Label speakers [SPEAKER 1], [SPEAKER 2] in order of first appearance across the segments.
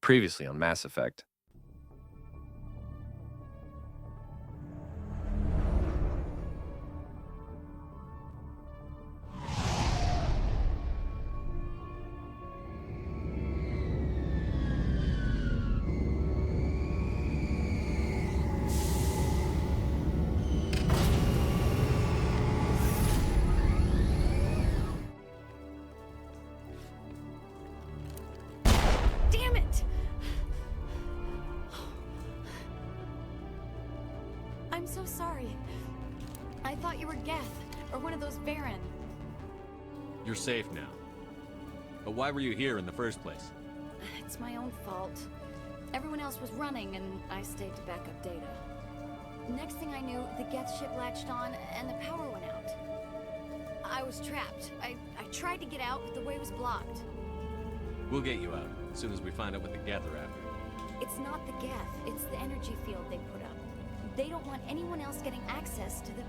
[SPEAKER 1] Previously on Mass Effect.
[SPEAKER 2] Damn it! I'm so sorry. I thought you were Geth, or one of those Varen.
[SPEAKER 3] You're safe now. But why were you here in the first place?
[SPEAKER 2] It's my own fault. Everyone else was running, and I stayed to back up data. Next thing I knew, the Geth ship latched on, and the power went out. I was trapped. I tried to get out, but the way was blocked.
[SPEAKER 3] We'll get you out, as soon as we find out what the Geth are after.
[SPEAKER 2] It's not the Geth, it's the energy field they put up. They don't want anyone else getting access to the...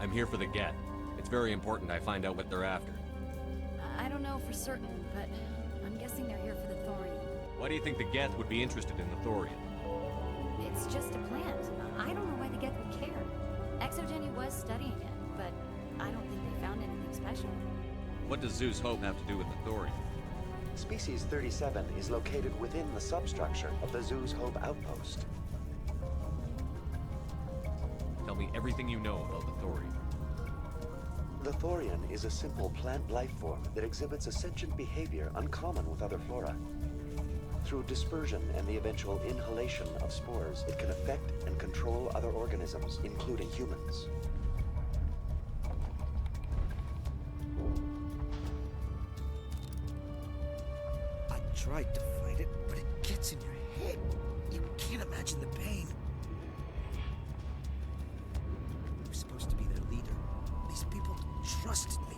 [SPEAKER 3] I'm here for the Geth. It's very important I find out what they're after.
[SPEAKER 2] I don't know for certain, but I'm guessing they're here for the Thorium.
[SPEAKER 3] Why do you think the Geth would be interested in the Thorium?
[SPEAKER 2] It's just a plant. I don't know why the Geth would care. Exogeny was studying it, but I don't think they found anything special.
[SPEAKER 3] What does Zeus Hope have to do with the Thorium?
[SPEAKER 4] Species 37 is located within the substructure of the Zeus Hope outpost.
[SPEAKER 3] Tell me everything you know about the Thorium.
[SPEAKER 4] The Thorian is a simple plant life form that exhibits a sentient behavior uncommon with other flora. Through dispersion and the eventual inhalation of spores, it can affect and control other organisms, including humans.
[SPEAKER 5] I tried to fight it, but it gets in your head. You can't imagine the pain. I was supposed to be their leader. These people trusted me.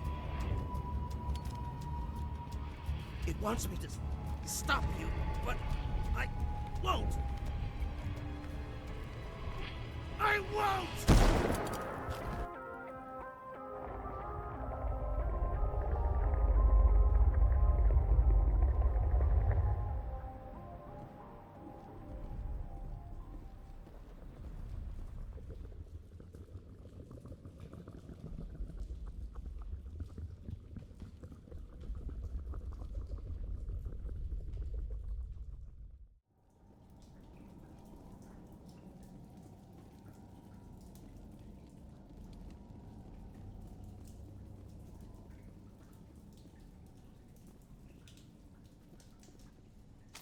[SPEAKER 5] It wants me to stop you, but I won't. I won't!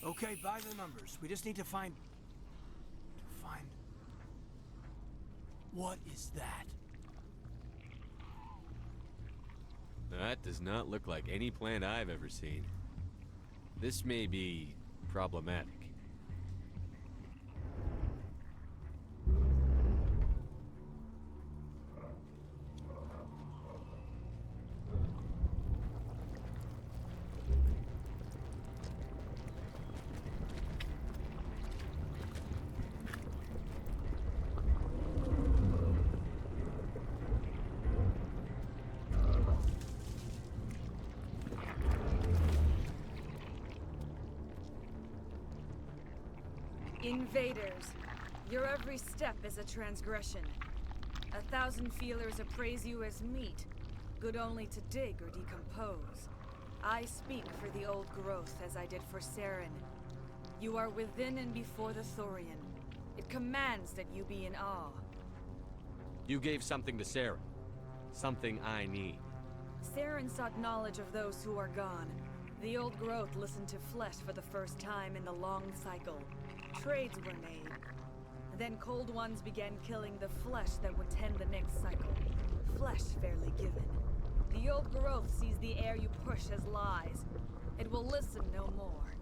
[SPEAKER 6] Okay, by the numbers. We just need to find... What is that?
[SPEAKER 3] That does not look like any plant I've ever seen. This may be problematic.
[SPEAKER 7] Invaders, your every step is a transgression. 1,000 feelers appraise you as meat, good only to dig or decompose. I speak for the old growth as I did for Saren. You are within and before the Thorian. It commands that you be in awe.
[SPEAKER 3] You gave something to Saren. Something I need.
[SPEAKER 7] Saren sought knowledge of those who are gone. The old growth listened to flesh for the first time in the long cycle. Trades were made. Then Cold Ones began killing the flesh that would tend the next cycle. Flesh fairly given. The old growth sees the air you push as lies. It will listen no more.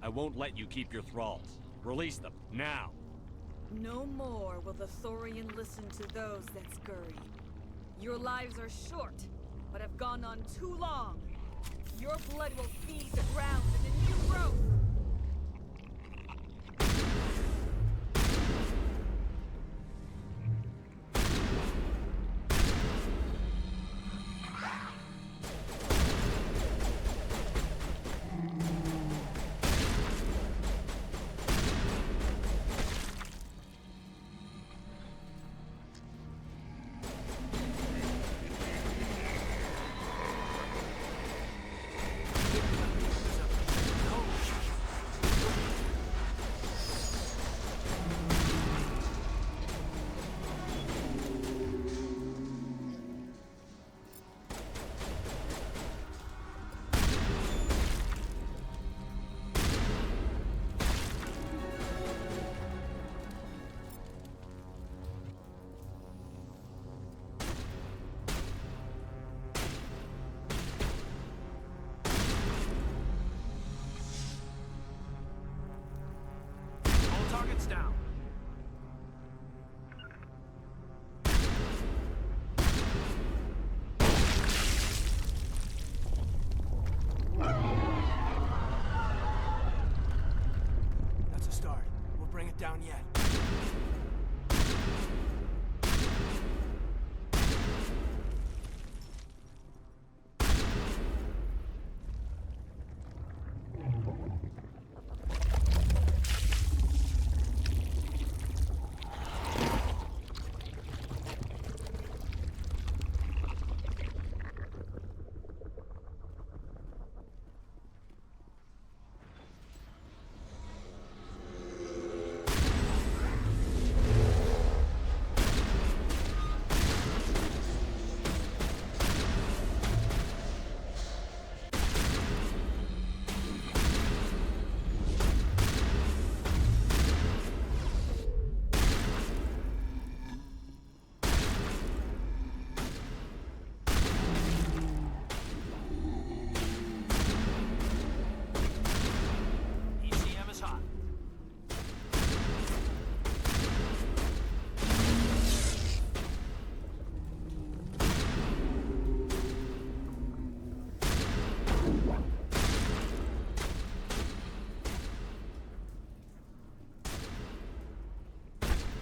[SPEAKER 3] I won't let you keep your thralls. Release them, now!
[SPEAKER 7] No more will the Thorian listen to those that scurry. Your lives are short, but have gone on too long. Your blood will feed the ground and the new growth.
[SPEAKER 6] Target's down. That's a start. We'll bring it down yet.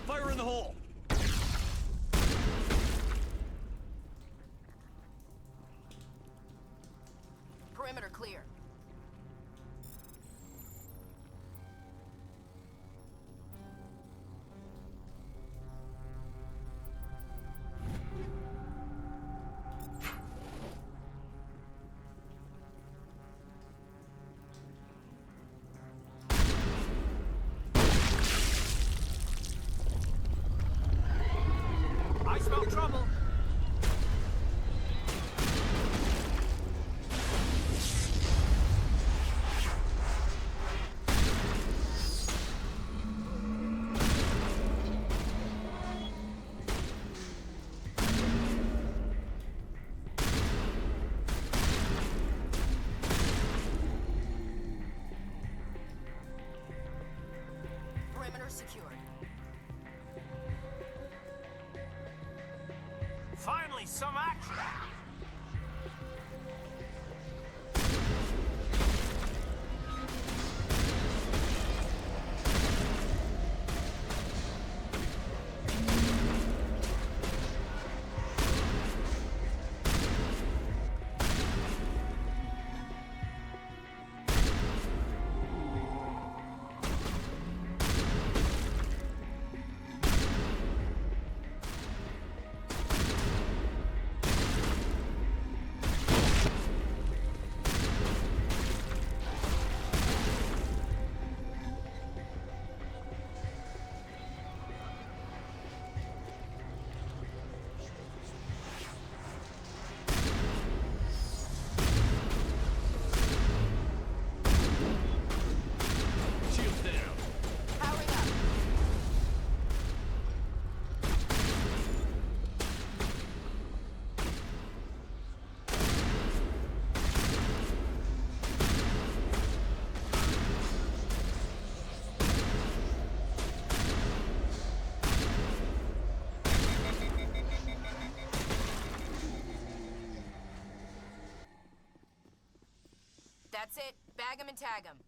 [SPEAKER 1] Fire in the hole!
[SPEAKER 8] Perimeter clear.
[SPEAKER 6] I smell trouble.
[SPEAKER 8] Perimeter secured.
[SPEAKER 6] Finally, some action.
[SPEAKER 1] Shields down.
[SPEAKER 8] Powering up. That's it. Bag 'em and tag 'em.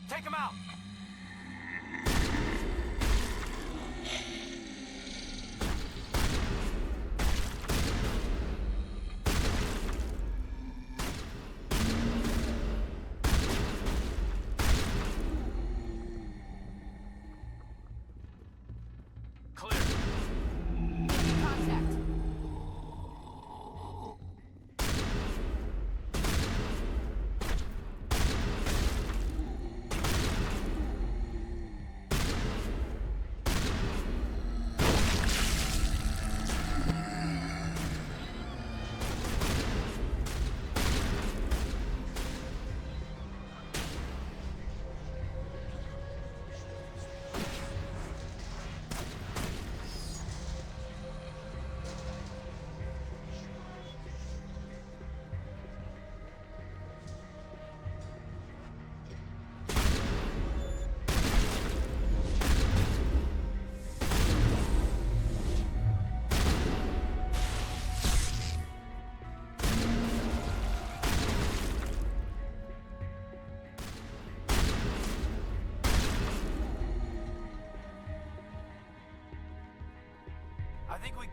[SPEAKER 6] Take him out. Clear.
[SPEAKER 8] Contact.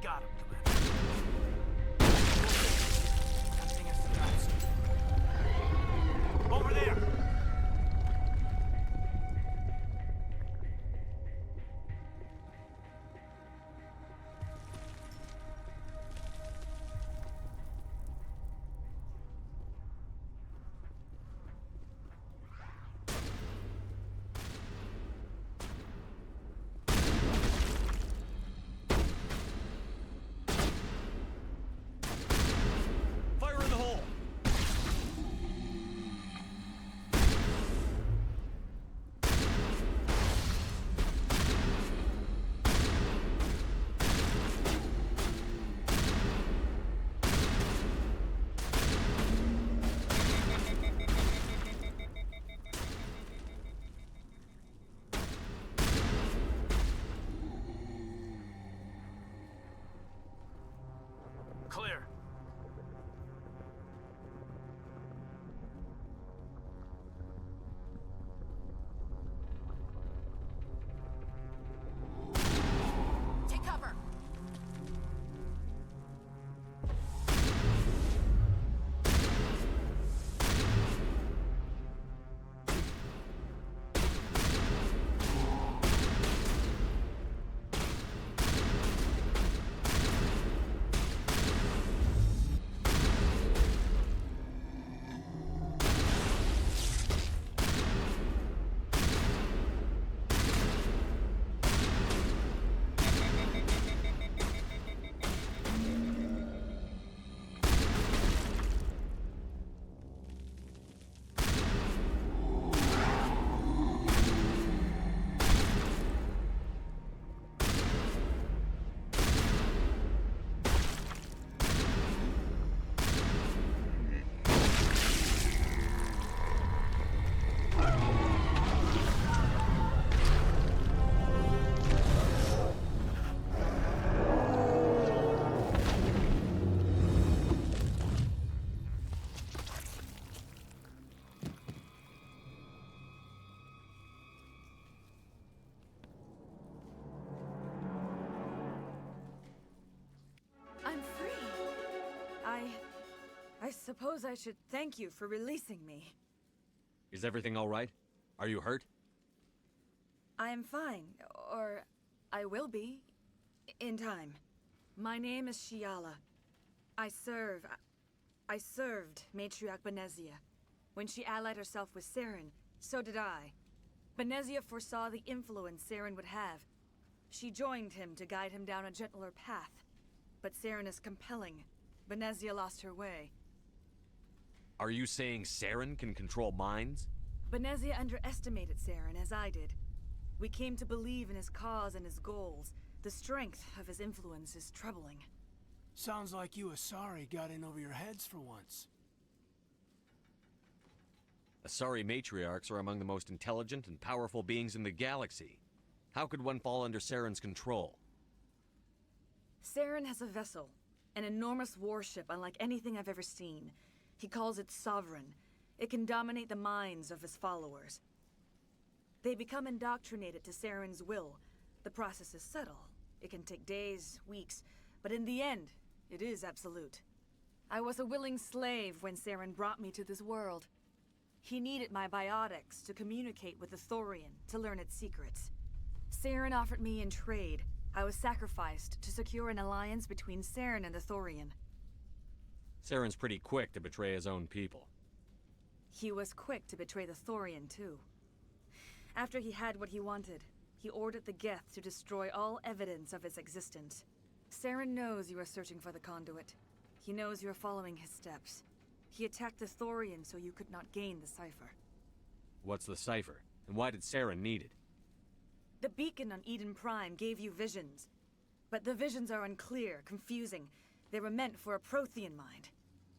[SPEAKER 6] got him, Commander. Acting as the guards. Over there!
[SPEAKER 3] Fire in the hole!
[SPEAKER 6] Clear.
[SPEAKER 8] Take cover.
[SPEAKER 7] I'm free. I suppose I should thank you for releasing me.
[SPEAKER 3] Is everything all right? Are you hurt?
[SPEAKER 7] I am fine, or I will be, in time. My name is Shiala. I served Matriarch Benezia. When she allied herself with Saren, so did I. Benezia foresaw the influence Saren would have. She joined him to guide him down a gentler path. But Saren is compelling. Benezia lost her way.
[SPEAKER 3] Are you saying Saren can control minds?
[SPEAKER 7] Benezia underestimated Saren, as I did. We came to believe in his cause and his goals. The strength of his influence is troubling.
[SPEAKER 6] Sounds like you Asari got in over your heads for once.
[SPEAKER 3] Asari matriarchs are among the most intelligent and powerful beings in the galaxy. How could one fall under Saren's control?
[SPEAKER 7] Saren has a vessel, an enormous warship unlike anything I've ever seen. He calls it Sovereign. It can dominate the minds of his followers. They become indoctrinated to Saren's will. The process is subtle. It can take days, weeks, but in the end, it is absolute. I was a willing slave when Saren brought me to this world. He needed my biotics to communicate with the Thorian, to learn its secrets. Saren offered me in trade. I was sacrificed to secure an alliance between Saren and the Thorian.
[SPEAKER 3] Saren's pretty quick to betray his own people.
[SPEAKER 7] He was quick to betray the Thorian, too. After he had what he wanted, he ordered the Geth to destroy all evidence of its existence. Saren knows you are searching for the conduit. He knows you are following his steps. He attacked the Thorian so you could not gain the cipher.
[SPEAKER 3] What's the cipher? And why did Saren need it?
[SPEAKER 7] The beacon on Eden Prime gave you visions. But the visions are unclear, confusing. They were meant for a Prothean mind.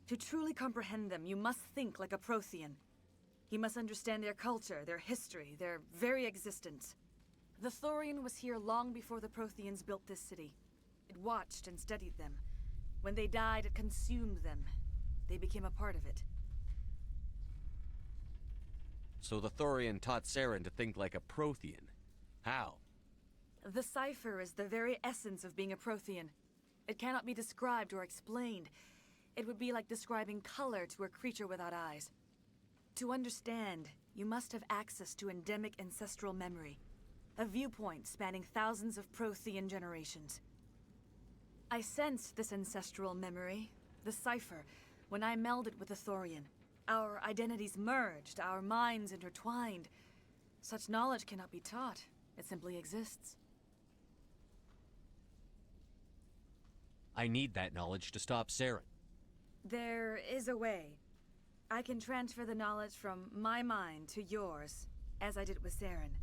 [SPEAKER 7] To truly comprehend them, you must think like a Prothean. You must understand their culture, their history, their very existence. The Thorian was here long before the Protheans built this city. It watched and studied them. When they died, it consumed them. They became a part of it.
[SPEAKER 3] So the Thorian taught Saren to think like a Prothean. How?
[SPEAKER 7] The cipher is the very essence of being a Prothean. It cannot be described or explained. It would be like describing color to a creature without eyes. To understand, you must have access to endemic ancestral memory, a viewpoint spanning thousands of Prothean generations. I sensed this ancestral memory, the cipher, when I melded with the Thorian. Our identities merged, our minds intertwined. Such knowledge cannot be taught. It simply exists.
[SPEAKER 3] I need that knowledge to stop Saren.
[SPEAKER 7] There is a way. I can transfer the knowledge from my mind to yours, as I did with Saren.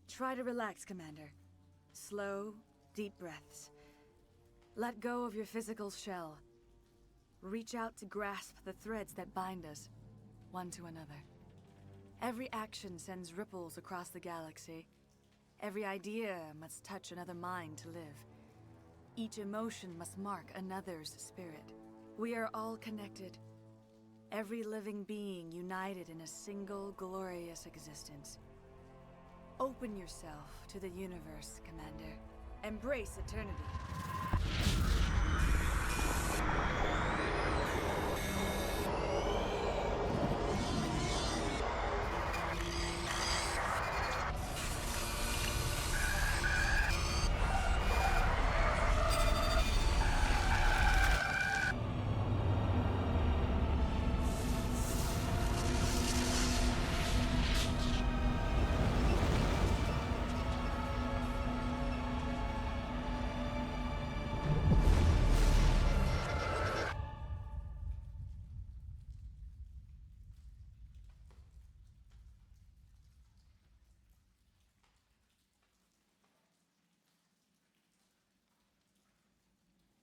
[SPEAKER 7] Try to relax, Commander. Slow, deep breaths. Let go of your physical shell. Reach out to grasp the threads that bind us, one to another. Every action sends ripples across the galaxy. Every idea must touch another mind to live. Each emotion must mark another's spirit. We are all connected. Every living being united in a single glorious existence. Open yourself to the universe, Commander. Embrace eternity.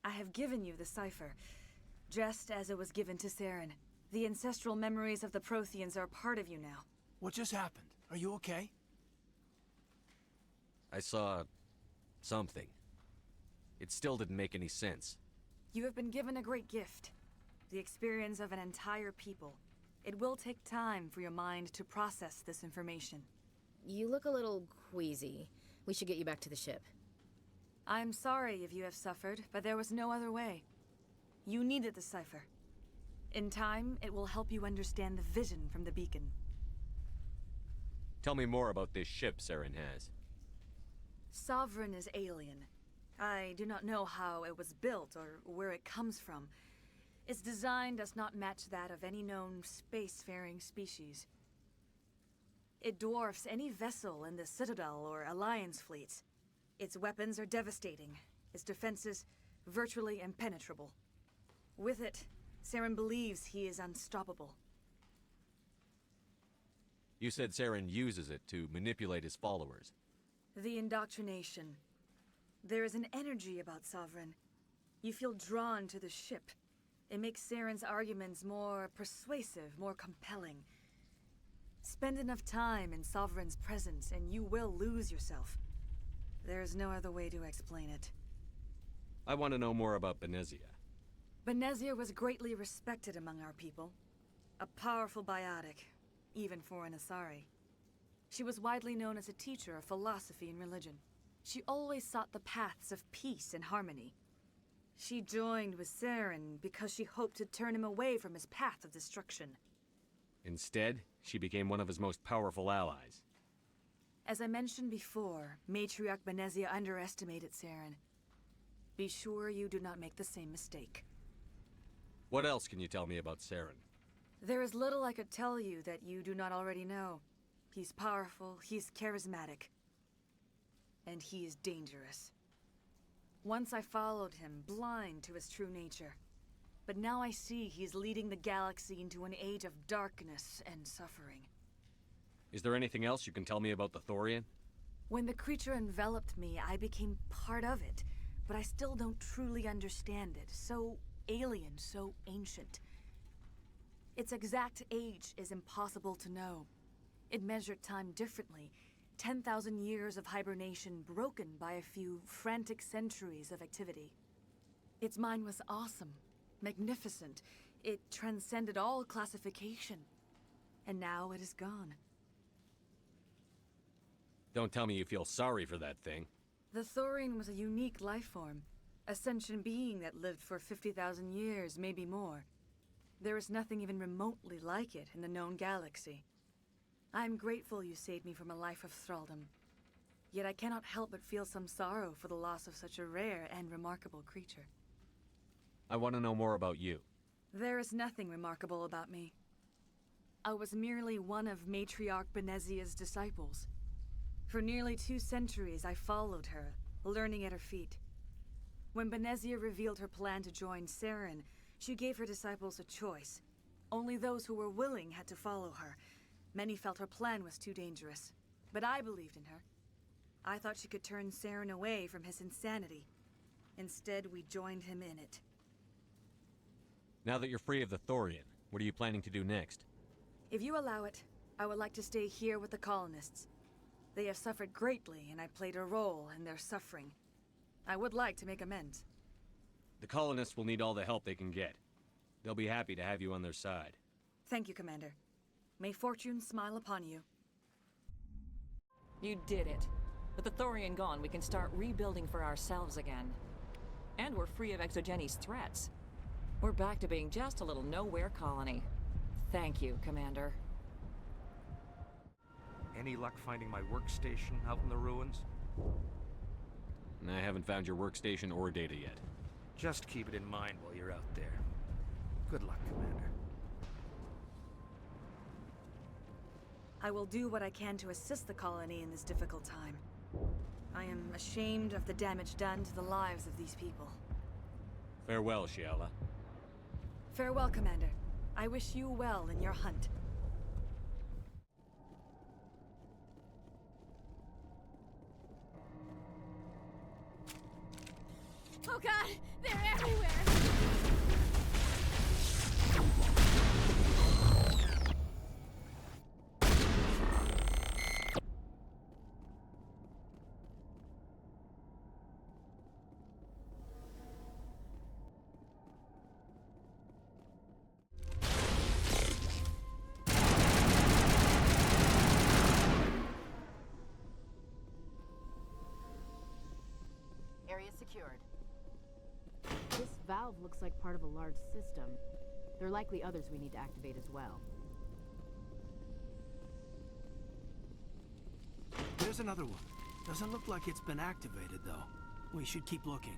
[SPEAKER 7] I have given you the cipher, just as it was given to Saren. The ancestral memories of the Protheans are a part of you now.
[SPEAKER 6] What just happened? Are you okay?
[SPEAKER 3] I saw something. It still didn't make any sense.
[SPEAKER 7] You have been given a great gift. The experience of an entire people. It will take time for your mind to process this information.
[SPEAKER 1] You look a little queasy. We should get you back to the ship.
[SPEAKER 7] I'm sorry if you have suffered, but there was no other way. You needed the cipher. In time, it will help you understand the vision from the beacon.
[SPEAKER 3] Tell me more about this ship Saren has.
[SPEAKER 7] Sovereign is alien. I do not know how it was built or where it comes from. Its design does not match that of any known spacefaring species. It dwarfs any vessel in the Citadel or Alliance fleets. Its weapons are devastating, its defenses virtually impenetrable. With it, Saren believes he is unstoppable.
[SPEAKER 3] You said Saren uses it to manipulate his followers.
[SPEAKER 7] The indoctrination. There is an energy about Sovereign. You feel drawn to the ship. It makes Saren's arguments more persuasive, more compelling. Spend enough time in Sovereign's presence and you will lose yourself. There's no other way to explain it.
[SPEAKER 3] I want to know more about Benezia.
[SPEAKER 7] Benezia was greatly respected among our people. A powerful biotic, even for an Asari. She was widely known as a teacher of philosophy and religion. She always sought the paths of peace and harmony. She joined with Saren because she hoped to turn him away from his path of destruction.
[SPEAKER 3] Instead, she became one of his most powerful allies.
[SPEAKER 7] As I mentioned before, Matriarch Benezia underestimated Saren. Be sure you do not make the same mistake.
[SPEAKER 3] What else can you tell me about Saren?
[SPEAKER 7] There is little I could tell you that you do not already know. He's powerful, he's charismatic, and he is dangerous. Once I followed him, blind to his true nature. But now I see he's leading the galaxy into an age of darkness and suffering.
[SPEAKER 3] Is there anything else you can tell me about the Thorian?
[SPEAKER 7] When the creature enveloped me, I became part of it, but I still don't truly understand it. So alien, so ancient. Its exact age is impossible to know. It measured time differently. 10,000 years of hibernation broken by a few frantic centuries of activity. Its mind was awesome, magnificent. It transcended all classification. And now it is gone.
[SPEAKER 3] Don't tell me you feel sorry for that thing.
[SPEAKER 7] The Thorian was a unique life form. A sentient being that lived for 50,000 years, maybe more. There is nothing even remotely like it in the known galaxy. I'm grateful you saved me from a life of thraldom. Yet I cannot help but feel some sorrow for the loss of such a rare and remarkable creature.
[SPEAKER 3] I want to know more about you.
[SPEAKER 7] There is nothing remarkable about me. I was merely one of Matriarch Benezia's disciples. For nearly 2 centuries I followed her, learning at her feet. When Benezia revealed her plan to join Saren, she gave her disciples a choice. Only those who were willing had to follow her. Many felt her plan was too dangerous, but I believed in her. I thought she could turn Saren away from his insanity. Instead, we joined him in it.
[SPEAKER 3] Now that you're free of the Thorian, what are you planning to do next?
[SPEAKER 7] If you allow it, I would like to stay here with the colonists. They have suffered greatly, and I played a role in their suffering. I would like to make amends.
[SPEAKER 3] The colonists will need all the help they can get. They'll be happy to have you on their side.
[SPEAKER 7] Thank you, Commander. May fortune smile upon you.
[SPEAKER 9] You did it. With the Thorian gone, we can start rebuilding for ourselves again. And we're free of Exogenes' threats. We're back to being just a little nowhere colony. Thank you, Commander.
[SPEAKER 5] Any luck finding my workstation out in the ruins?
[SPEAKER 3] I haven't found your workstation or data yet.
[SPEAKER 5] Just keep it in mind while you're out there. Good luck, Commander.
[SPEAKER 7] I will do what I can to assist the colony in this difficult time. I am ashamed of the damage done to the lives of these people.
[SPEAKER 3] Farewell, Shiala.
[SPEAKER 7] Farewell, Commander. I wish you well in your hunt.
[SPEAKER 2] Oh god, they're everywhere!
[SPEAKER 8] Area secured.
[SPEAKER 1] This valve looks like part of a large system. There are likely others we need to activate as well.
[SPEAKER 6] There's another one. Doesn't look like it's been activated, though. We should keep looking.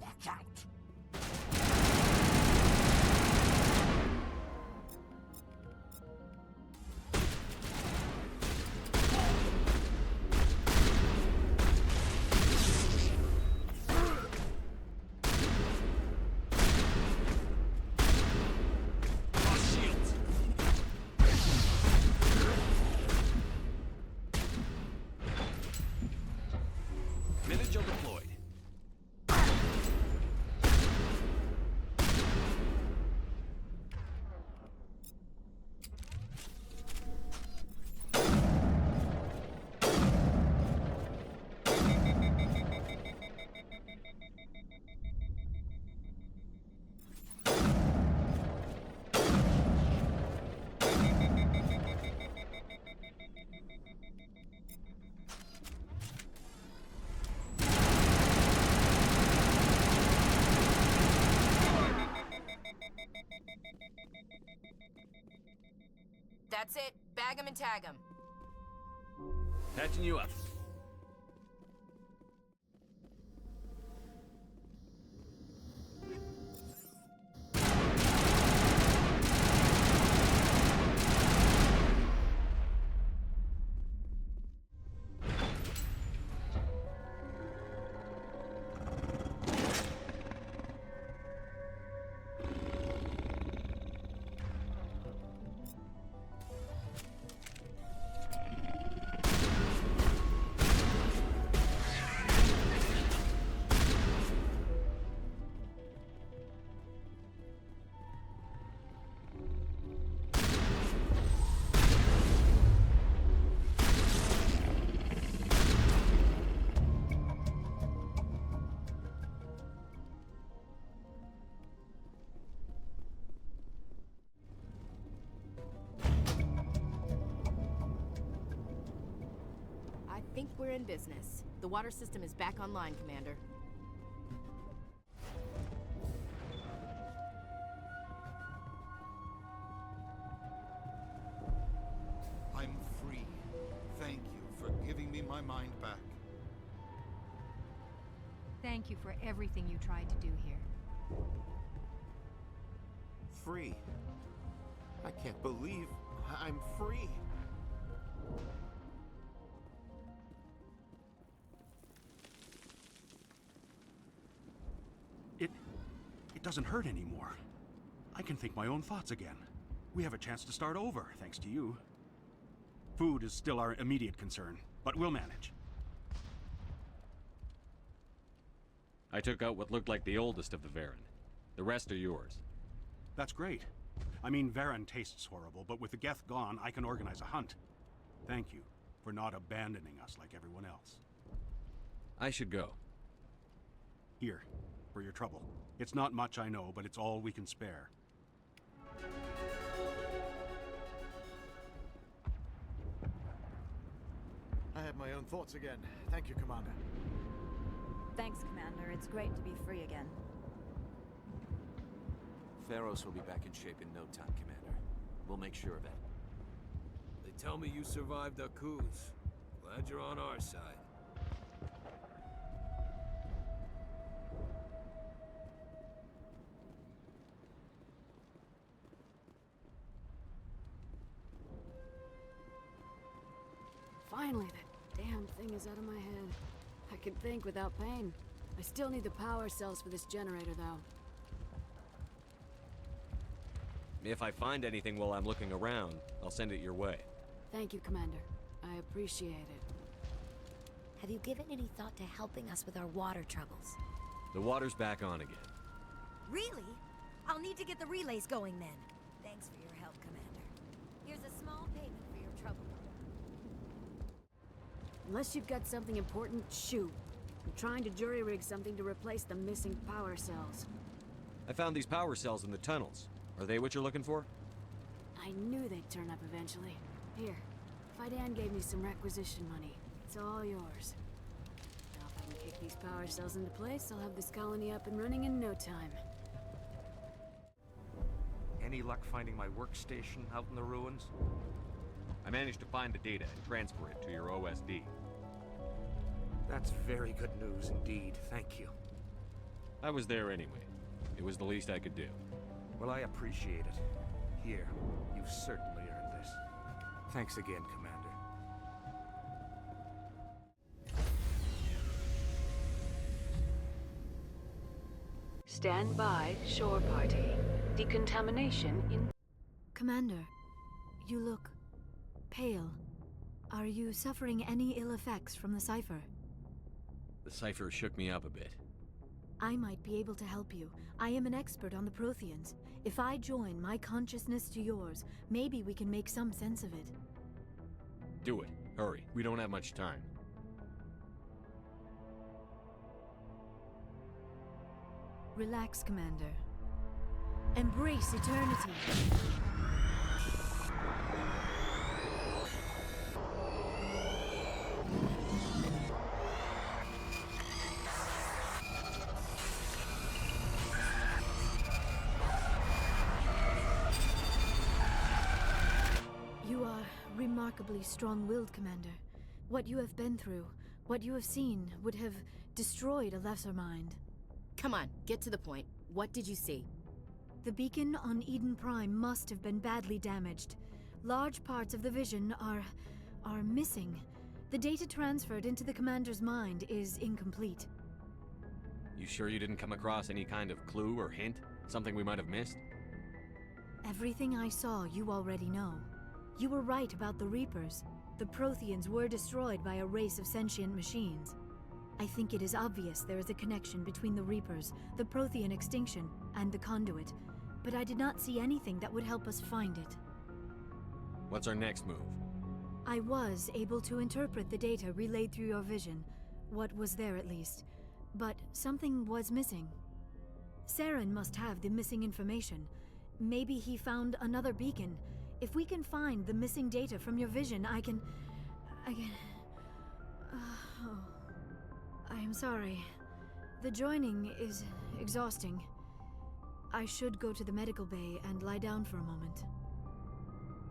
[SPEAKER 6] Watch out!
[SPEAKER 5] Vigil deployed.
[SPEAKER 8] That's it. Bag 'em and tag 'em.
[SPEAKER 3] Patching you up.
[SPEAKER 1] I think we're in business. The water system is back online, Commander.
[SPEAKER 10] me my mind back.
[SPEAKER 11] Thank you for everything you tried to do here.
[SPEAKER 10] Free. I can't believe I'm free.
[SPEAKER 12] It doesn't hurt anymore. I can think my own thoughts again. We have a chance to start over, thanks to you. Food is still our immediate concern, but we'll manage.
[SPEAKER 3] I took out what looked like the oldest of the Varen. The rest are yours.
[SPEAKER 12] That's great. I mean, Varen tastes horrible, but with the Geth gone, I can organize a hunt. Thank you for not abandoning us like everyone else.
[SPEAKER 3] I should go.
[SPEAKER 12] Here, for your trouble. It's not much, I know, but it's all we can spare.
[SPEAKER 13] I have my own thoughts again. Thank you, Commander.
[SPEAKER 14] Thanks, Commander. It's great to be free again.
[SPEAKER 15] Pharaohs will be back in shape in no time, Commander. We'll make sure of it.
[SPEAKER 16] They tell me you survived our coups. Glad you're on our side.
[SPEAKER 1] Finally, that damn thing is out of my head. I can think without pain. I still need the power cells for this generator, though.
[SPEAKER 3] If I find anything while I'm looking around, I'll send it your way.
[SPEAKER 1] Thank you, Commander. I appreciate it.
[SPEAKER 17] Have you given any thought to helping us with our water troubles?
[SPEAKER 3] The water's back on again.
[SPEAKER 17] Really? I'll need to get the relays going then. Thanks for your help, Commander. Here's a small payment for your trouble.
[SPEAKER 1] Unless you've got something important, shoot. I'm trying to jury-rig something to replace the missing power cells.
[SPEAKER 3] I found these power cells in the tunnels. Are they what you're looking for?
[SPEAKER 1] I knew they'd turn up eventually. Here, Kaidan gave me some requisition money. It's all yours. Now if I can kick these power cells into place, I'll have this colony up and running in no time.
[SPEAKER 18] Any luck finding my workstation out in the ruins?
[SPEAKER 3] I managed to find the data and transfer it to your OSD.
[SPEAKER 18] That's very good news indeed, thank you.
[SPEAKER 3] I was there anyway. It was the least I could do.
[SPEAKER 18] Well, I appreciate it. Here, you've certainly earned this. Thanks again, Commander.
[SPEAKER 19] Stand by, shore party. Decontamination in...
[SPEAKER 11] Commander, you look pale. Are you suffering any ill effects from the cipher?
[SPEAKER 3] The cipher shook me up a bit.
[SPEAKER 11] I might be able to help you. I am an expert on the Protheans. If I join my consciousness to yours, maybe we can make some sense of it.
[SPEAKER 3] Do it. Hurry. We don't have much time.
[SPEAKER 11] Relax, Commander. Embrace eternity. You are remarkably strong-willed, Commander. What you have been through, what you have seen, would have destroyed a lesser mind.
[SPEAKER 1] Come on, get to the point. What did you see?
[SPEAKER 11] The beacon on Eden Prime must have been badly damaged. Large parts of the vision are missing. The data transferred into the commander's mind is incomplete.
[SPEAKER 3] You sure you didn't come across any kind of clue or hint? Something we might have missed?
[SPEAKER 11] Everything I saw you already know. You were right about the Reapers. The Protheans were destroyed by a race of sentient machines. I think it is obvious there is a connection between the Reapers, the Prothean extinction, and the Conduit, but I did not see anything that would help us find it.
[SPEAKER 3] What's our next move?
[SPEAKER 11] I was able to interpret the data relayed through your vision, what was there at least, but something was missing. Saren must have the missing information. Maybe he found another beacon. If we can find the missing data from your vision, I can... I am sorry. The joining is exhausting. I should go to the medical bay and lie down for a moment.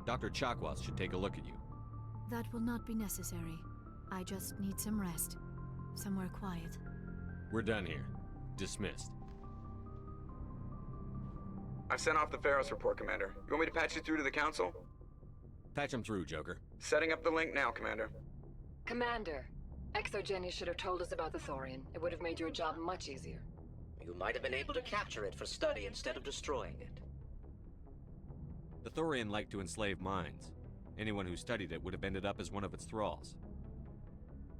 [SPEAKER 3] Dr. Chakwas should take a look at you.
[SPEAKER 11] That will not be necessary. I just need some rest. Somewhere quiet.
[SPEAKER 3] We're done here. Dismissed.
[SPEAKER 20] I've sent off the Pharos report, Commander. You want me to patch you through to the Council?
[SPEAKER 3] Patch him through, Joker.
[SPEAKER 20] Setting up the link now, Commander.
[SPEAKER 19] Commander, Exogeny should have told us about the Thorian. It would have made your job much easier.
[SPEAKER 21] You might have been able to capture it for study instead of destroying it.
[SPEAKER 3] The Thorian liked to enslave minds. Anyone who studied it would have ended up as one of its thralls.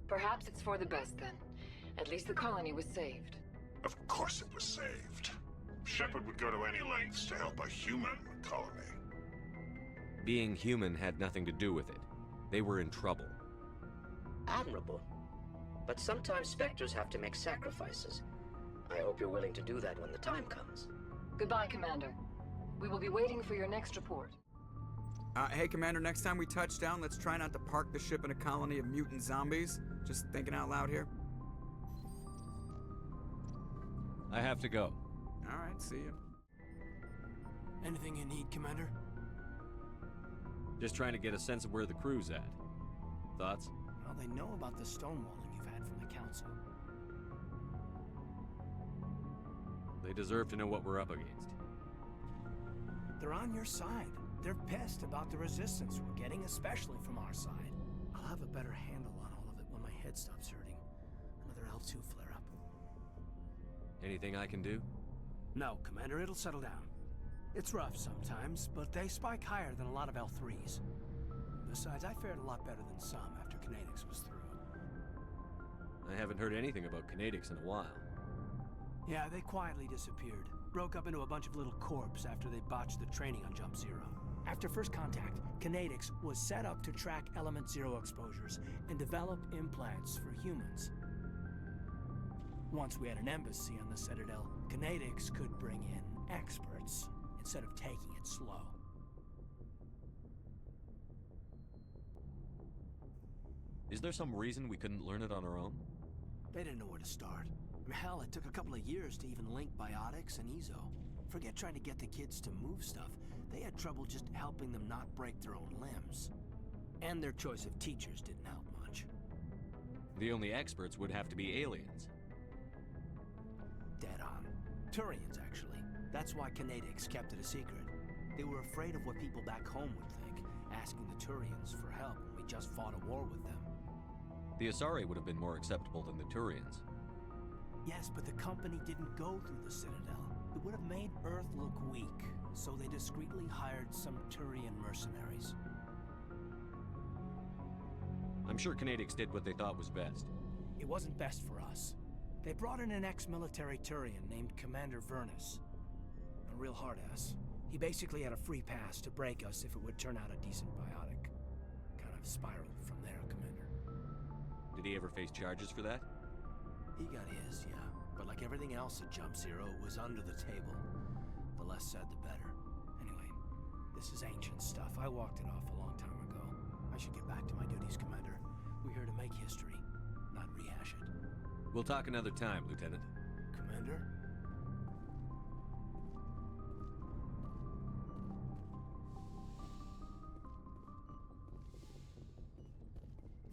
[SPEAKER 19] Perhaps it's for the best then. At least the colony was saved.
[SPEAKER 22] Of course it was saved. Shepard would go to any lengths to help a human colony.
[SPEAKER 3] Being human had nothing to do with it. They were in trouble.
[SPEAKER 21] Admirable. But sometimes Spectres have to make sacrifices. I hope you're willing to do that when the time comes.
[SPEAKER 19] Goodbye, Commander. We will be waiting for your next report.
[SPEAKER 20] Hey, Commander, next time we touch down, let's try not to park the ship in a colony of mutant zombies. Just thinking out loud here.
[SPEAKER 3] I have to go.
[SPEAKER 20] All right, see you.
[SPEAKER 6] Anything you need, Commander?
[SPEAKER 3] Just trying to get a sense of where the crew's at. Thoughts?
[SPEAKER 6] Well, they know about the stonewalling you've had from the Council.
[SPEAKER 3] They deserve to know what we're up against.
[SPEAKER 6] They're on your side. They're pissed about the resistance we're getting, especially from our side. I'll have a better handle on all of it when my head stops hurting. Another L2 flare-up.
[SPEAKER 3] Anything I can do?
[SPEAKER 6] No, Commander, it'll settle down. It's rough sometimes, but they spike higher than a lot of L3s. Besides, I fared a lot better than some after Kinetics was through.
[SPEAKER 3] I haven't heard anything about Kinetics in a while.
[SPEAKER 6] Yeah, they quietly disappeared. Broke up into a bunch of little corps after they botched the training on Jump Zero. After first contact, Kinetics was set up to track Element Zero exposures and develop implants for humans. Once we had an embassy on the Citadel, Kinetics could bring in experts instead of taking it slow.
[SPEAKER 3] Is there some reason we couldn't learn it on our own?
[SPEAKER 6] They didn't know where to start. Hell, it took a couple of years to even link biotics and Ezo. Forget trying to get the kids to move stuff. They had trouble just helping them not break their own limbs. And their choice of teachers didn't help much.
[SPEAKER 3] The only experts would have to be aliens.
[SPEAKER 6] Dead on. Turians, actually. That's why Kinetics kept it a secret. They were afraid of what people back home would think, asking the Turians for help when we just fought a war with them.
[SPEAKER 3] The Asari would have been more acceptable than the Turians.
[SPEAKER 6] Yes, but the company didn't go through the Citadel. It would have made Earth look weak, so they discreetly hired some Turian mercenaries.
[SPEAKER 3] I'm sure Kinetics did what they thought was best.
[SPEAKER 6] It wasn't best for us. They brought in an ex-military Turian named Commander Vernus. A real hard-ass. He basically had a free pass to break us if it would turn out a decent biotic. Kind of spiraled from there, Commander.
[SPEAKER 3] Did he ever face charges for that?
[SPEAKER 6] He got his, yeah. But like everything else at Jump Zero, it was under the table. The less said, the better. Anyway, this is ancient stuff. I walked it off a long time ago. I should get back to my duties, Commander. We're here to make history, not rehash it.
[SPEAKER 3] We'll talk another time, Lieutenant.
[SPEAKER 6] Commander?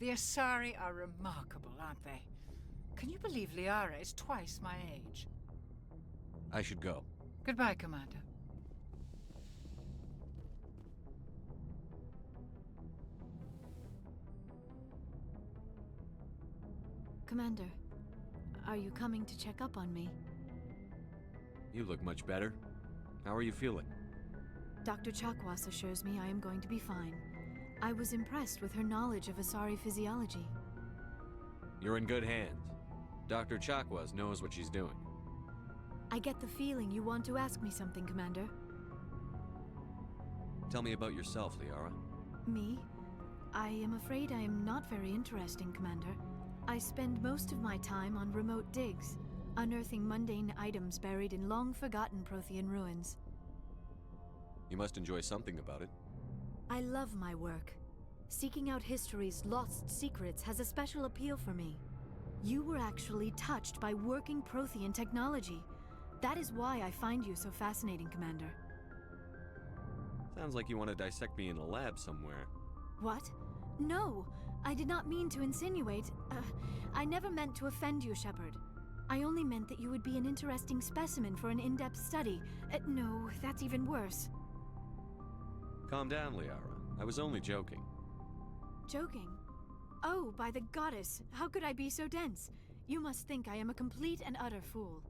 [SPEAKER 23] The Asari are remarkable, aren't they? Can you believe Liara is twice my age?
[SPEAKER 3] I should go.
[SPEAKER 23] Goodbye, Commander.
[SPEAKER 11] Commander, are you coming to check up on me?
[SPEAKER 3] You look much better. How are you feeling?
[SPEAKER 11] Dr. Chakwas assures me I am going to be fine. I was impressed with her knowledge of Asari physiology.
[SPEAKER 3] You're in good hands. Dr. Chakwas knows what she's doing.
[SPEAKER 11] I get the feeling you want to ask me something, Commander.
[SPEAKER 3] Tell me about yourself, Liara.
[SPEAKER 11] Me? I am afraid I am not very interesting, Commander. I spend most of my time on remote digs, unearthing mundane items buried in long-forgotten Prothean ruins.
[SPEAKER 3] You must enjoy something about it.
[SPEAKER 11] I love my work. Seeking out history's lost secrets has a special appeal for me. You were actually touched by working Prothean technology. That is why I find you so fascinating, Commander.
[SPEAKER 3] Sounds like you want to dissect me in a lab somewhere.
[SPEAKER 11] What? No! I did not mean to insinuate. I never meant to offend you, Shepard. I only meant that you would be an interesting specimen for an in-depth study. No, that's even worse.
[SPEAKER 3] Calm down, Liara. I was only joking.
[SPEAKER 11] Joking? Oh, by the goddess, how could I be so dense? You must think I am a complete and utter fool.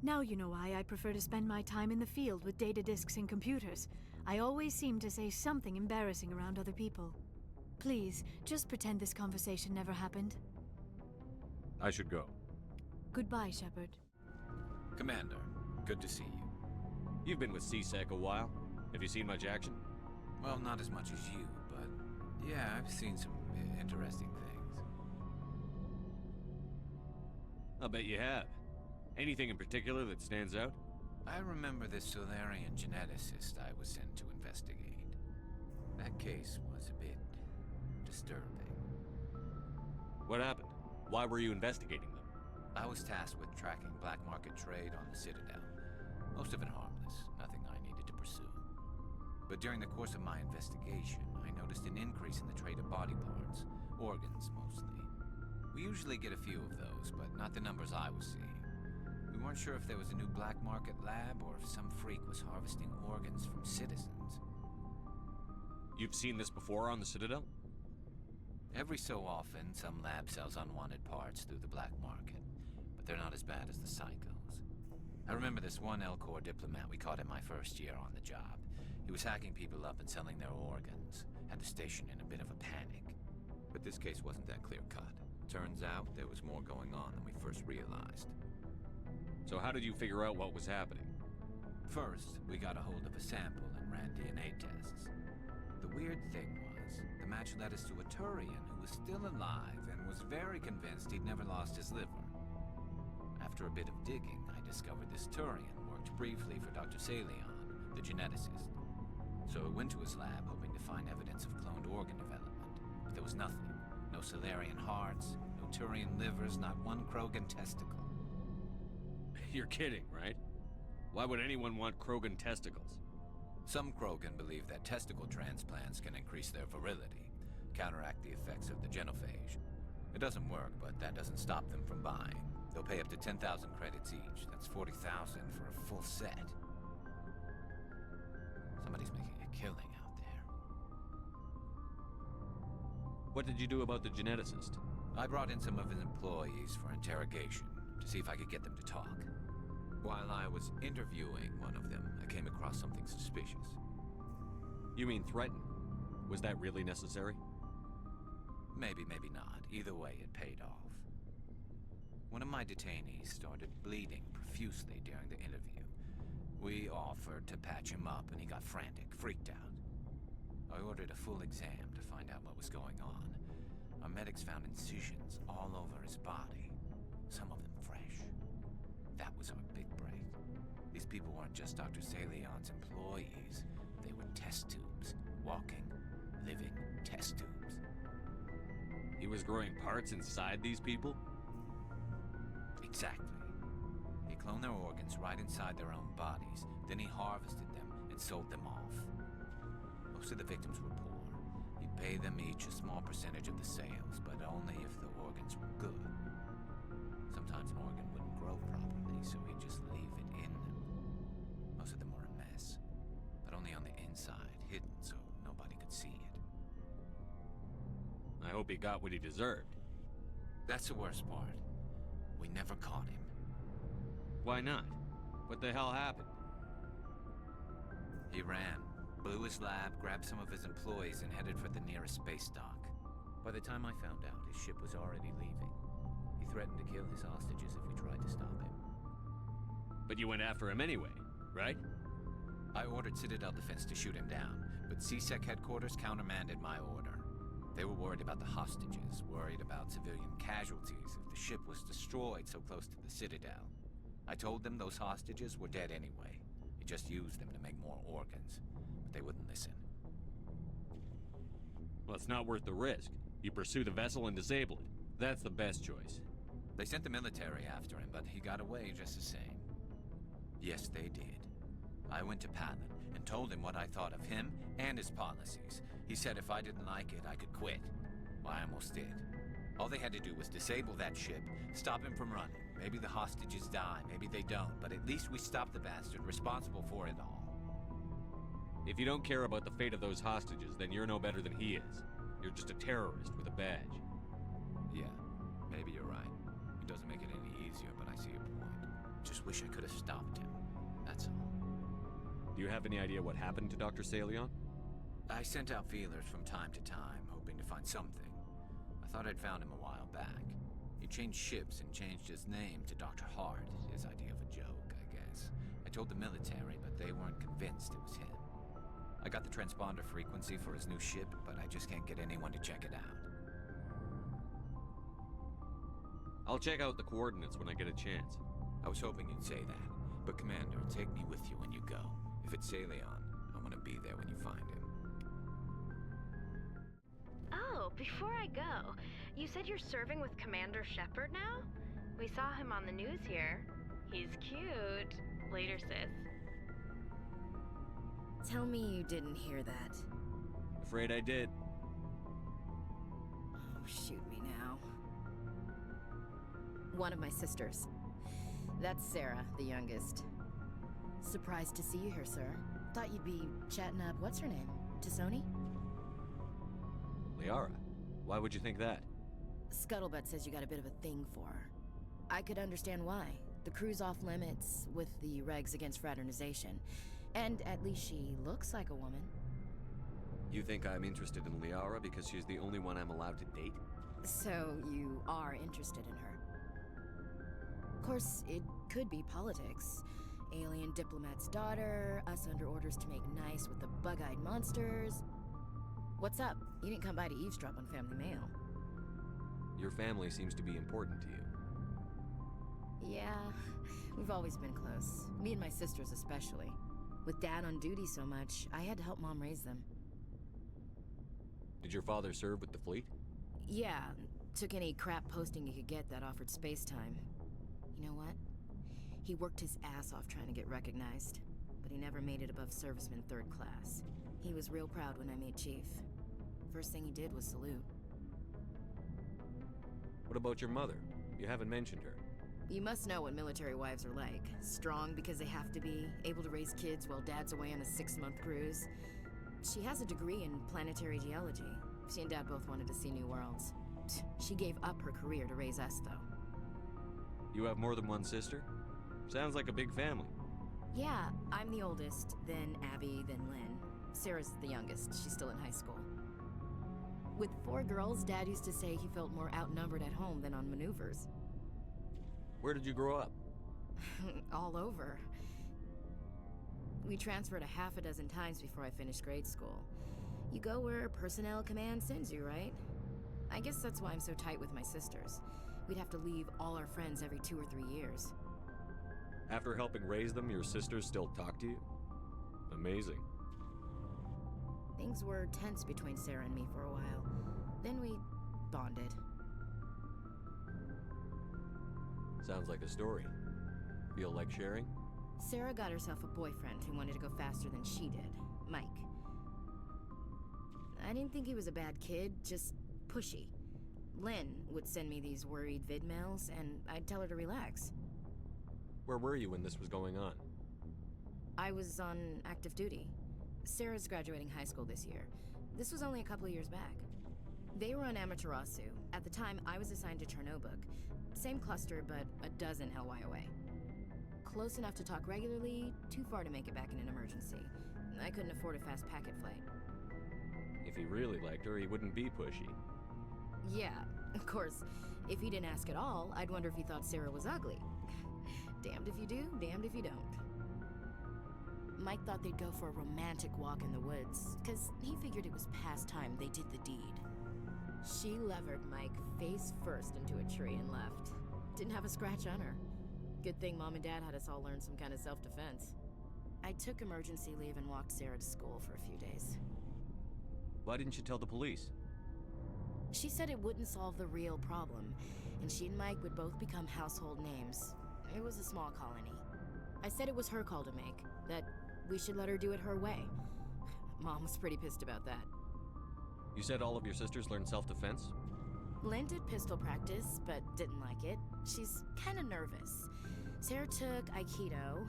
[SPEAKER 11] Now you know why I prefer to spend my time in the field with data disks and computers. I always seem to say something embarrassing around other people. Please, just pretend this conversation never happened.
[SPEAKER 3] I should go.
[SPEAKER 11] Goodbye, Shepard.
[SPEAKER 15] Commander, good to see you.
[SPEAKER 3] You've been with C-Sec a while. Have you seen much action?
[SPEAKER 15] Well, not as much as you, but yeah, I've seen some interesting things.
[SPEAKER 3] I'll bet you have. Anything in particular that stands out?
[SPEAKER 15] I remember this Solarian geneticist I was sent to investigate. That case was a bit disturbing.
[SPEAKER 3] What happened? Why were you investigating them?
[SPEAKER 15] I was tasked with tracking black market trade on the Citadel. Most of it harmless, nothing I needed to pursue. But during the course of my investigation, I noticed an increase in the trade of body parts, organs mostly. We usually get a few of those, but not the numbers I was seeing. We weren't sure if there was a new black market lab or if some freak was harvesting organs from citizens.
[SPEAKER 3] You've seen this before on the Citadel?
[SPEAKER 15] Every so often, some lab sells unwanted parts through the black market, but they're not as bad as the psychos. I remember this one Elcor diplomat we caught in my first year on the job. He was hacking people up and selling their organs. Had the station in a bit of a panic. But this case wasn't that clear-cut. Turns out there was more going on than we first realized.
[SPEAKER 3] So how did you figure out what was happening?
[SPEAKER 15] First, we got a hold of a sample and ran DNA tests. The weird thing was, the match led us to a Turian who was still alive and was very convinced he'd never lost his liver. After a bit of digging, I discovered this Turian worked briefly for Dr. Salion, the geneticist. So I went to his lab hoping to find evidence of cloned organ development, but there was nothing. No Solarian hearts, no Turian livers, not one Krogan testicle.
[SPEAKER 3] You're kidding, right? Why would anyone want Krogan testicles?
[SPEAKER 15] Some Krogan believe that testicle transplants can increase their virility, counteract the effects of the genophage. It doesn't work, but that doesn't stop them from buying. They'll pay up to 10,000 credits each. That's 40,000 for a full set. Somebody's making a killing out there.
[SPEAKER 3] What did you do about the geneticist?
[SPEAKER 15] I brought in some of his employees for interrogation, to see if I could get them to talk. While I was interviewing one of them, I came across something suspicious.
[SPEAKER 3] You mean threaten? Was that really necessary?
[SPEAKER 15] Maybe, maybe not. Either way, it paid off. One of my detainees started bleeding profusely during the interview. We offered to patch him up, and he got frantic, freaked out. I ordered a full exam to find out what was going on. Our medics found incisions all over his body, some of them fresh. That was our big break. These people weren't just Dr. Salion's employees. They were test tubes. Walking, living test tubes.
[SPEAKER 3] He was growing parts inside these people?
[SPEAKER 15] Exactly. He cloned their organs right inside their own bodies. Then he harvested them and sold them off. Most of the victims were poor. He'd pay them each a small percentage of the sales, but only if the organs were good. Sometimes an organ wouldn't grow properly, so he'd just leave it in them. Most of them were a mess, but only on the inside, hidden so nobody could see it.
[SPEAKER 3] I hope he got what he deserved.
[SPEAKER 15] That's the worst part. We never caught him.
[SPEAKER 3] Why not? What the hell happened?
[SPEAKER 15] He ran, blew his lab, grabbed some of his employees, and headed for the nearest space dock. By the time I found out, his ship was already leaving. He threatened to kill his hostages if we tried to stop him.
[SPEAKER 3] But you went after him anyway, right?
[SPEAKER 15] I ordered Citadel Defense to shoot him down, but C-Sec headquarters countermanded my order. They were worried about the hostages, worried about civilian casualties if the ship was destroyed so close to the Citadel. I told them those hostages were dead anyway. He just used them to make more organs, but they wouldn't listen.
[SPEAKER 3] Well, it's not worth the risk. You pursue the vessel and disable it. That's the best choice.
[SPEAKER 15] They sent the military after him, but he got away just the same. Yes, they did. I went to Palin and told him what I thought of him and his policies. He said if I didn't like it, I could quit. Well, I almost did. All they had to do was disable that ship, stop him from running. Maybe the hostages die, maybe they don't, but at least we stopped the bastard responsible for it all.
[SPEAKER 3] If you don't care about the fate of those hostages, then you're no better than he is. You're just a terrorist with a badge.
[SPEAKER 15] Yeah, maybe you're right. It doesn't make it any easier, but I see your point. Just wish I could have stopped him. That's all.
[SPEAKER 3] Do you have any idea what happened to Dr. Salion?
[SPEAKER 15] I sent out feelers from time to time, hoping to find something. I thought I'd found him a while back. He changed ships and changed his name to Dr. Hart, his idea of a joke, I guess. I told the military, but they weren't convinced it was him. I got the transponder frequency for his new ship, but I just can't get anyone to check it out.
[SPEAKER 3] I'll check out the coordinates when I get a chance.
[SPEAKER 15] I was hoping you'd say that, but Commander, take me with you when you go. If it's Salion, I want to be there when you find him.
[SPEAKER 4] Oh, before I go, you said you're serving with Commander Shepard now? We saw him on the news here. He's cute. Later, sis.
[SPEAKER 7] Tell me you didn't hear that.
[SPEAKER 3] Afraid I did.
[SPEAKER 7] Oh, shoot me now. One of my sisters. That's Sarah, the youngest. Surprised to see you here, sir. Thought you'd be chatting up, what's her name? Tassoni?
[SPEAKER 3] Liara, why would you think that?
[SPEAKER 7] Scuttlebutt says you got a bit of a thing for her. I could understand why. The crew's off limits with the regs against fraternization. And at least she looks like a woman.
[SPEAKER 3] You think I'm interested in Liara because she's the only one I'm allowed to date?
[SPEAKER 7] So you are interested in her? Of course, it could be politics. Alien diplomat's daughter, us under orders to make nice with the bug-eyed monsters. What's up? You didn't come by to eavesdrop on family mail.
[SPEAKER 3] Your family seems to be important to you.
[SPEAKER 7] Yeah, we've always been close. Me and my sisters especially. With Dad on duty so much, I had to help Mom raise them.
[SPEAKER 3] Did your father serve with the fleet?
[SPEAKER 7] Yeah, took any crap posting he could get that offered space time. You know what? He worked his ass off trying to get recognized, but he never made it above serviceman 3rd class. He was real proud when I made chief. First thing he did was salute.
[SPEAKER 3] What about your mother? You haven't mentioned her.
[SPEAKER 7] You must know what military wives are like. Strong because they have to be, able to raise kids while Dad's away on a 6-month cruise. She has a degree in planetary geology. She and Dad both wanted to see new worlds. She gave up her career to raise us, though.
[SPEAKER 3] You have more than one sister? Sounds like a big family.
[SPEAKER 7] Yeah, I'm the oldest, then Abby, then Lynn. Sarah's the youngest. She's still in high school. With 4 girls, Dad used to say he felt more outnumbered at home than on maneuvers.
[SPEAKER 3] Where did you grow up?
[SPEAKER 7] All over. We transferred a half a dozen times before I finished grade school. You go where personnel command sends you, right? I guess that's why I'm so tight with my sisters. We'd have to leave all our friends every 2 or 3 years.
[SPEAKER 3] After helping raise them, your sisters still talk to you? Amazing.
[SPEAKER 7] Things were tense between Sarah and me for a while. Then we bonded.
[SPEAKER 3] Sounds like a story. Feel like sharing?
[SPEAKER 7] Sarah got herself a boyfriend who wanted to go faster than she did, Mike. I didn't think he was a bad kid, just pushy. Lynn would send me these worried vid mails, and I'd tell her to relax.
[SPEAKER 3] Where were you when this was going on?
[SPEAKER 7] I was on active duty. Sarah's graduating high school this year. This was only a couple of years back. They were on Amaterasu. At the time, I was assigned to Chernobog. Same cluster, but a dozen LY away. Close enough to talk regularly, too far to make it back in an emergency. I couldn't afford a fast packet flight.
[SPEAKER 3] If he really liked her, he wouldn't be pushy.
[SPEAKER 7] Yeah, of course, if he didn't ask at all, I'd wonder if he thought Sarah was ugly. Damned if you do, damned if you don't. Mike thought they'd go for a romantic walk in the woods, because he figured it was past time they did the deed. She levered Mike face first into a tree and left. Didn't have a scratch on her. Good thing Mom and Dad had us all learn some kind of self-defense. I took emergency leave and walked Sarah to school for a few days.
[SPEAKER 3] Why didn't you tell the police?
[SPEAKER 7] She said it wouldn't solve the real problem, and she and Mike would both become household names. It was a small colony. I said it was her call to make, that we should let her do it her way. Mom was pretty pissed about that.
[SPEAKER 3] You said all of your sisters learned self-defense?
[SPEAKER 7] Lynn did pistol practice, but didn't like it. She's kind of nervous. Sarah took Aikido.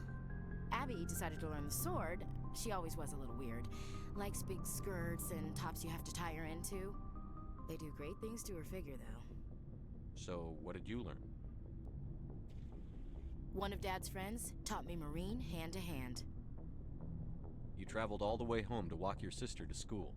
[SPEAKER 7] Abby decided to learn the sword. She always was a little weird. Likes big skirts and tops you have to tie her into. They do great things to her figure, though.
[SPEAKER 3] So, what did you learn?
[SPEAKER 7] One of Dad's friends taught me Marine hand to hand.
[SPEAKER 3] You traveled all the way home to walk your sister to school.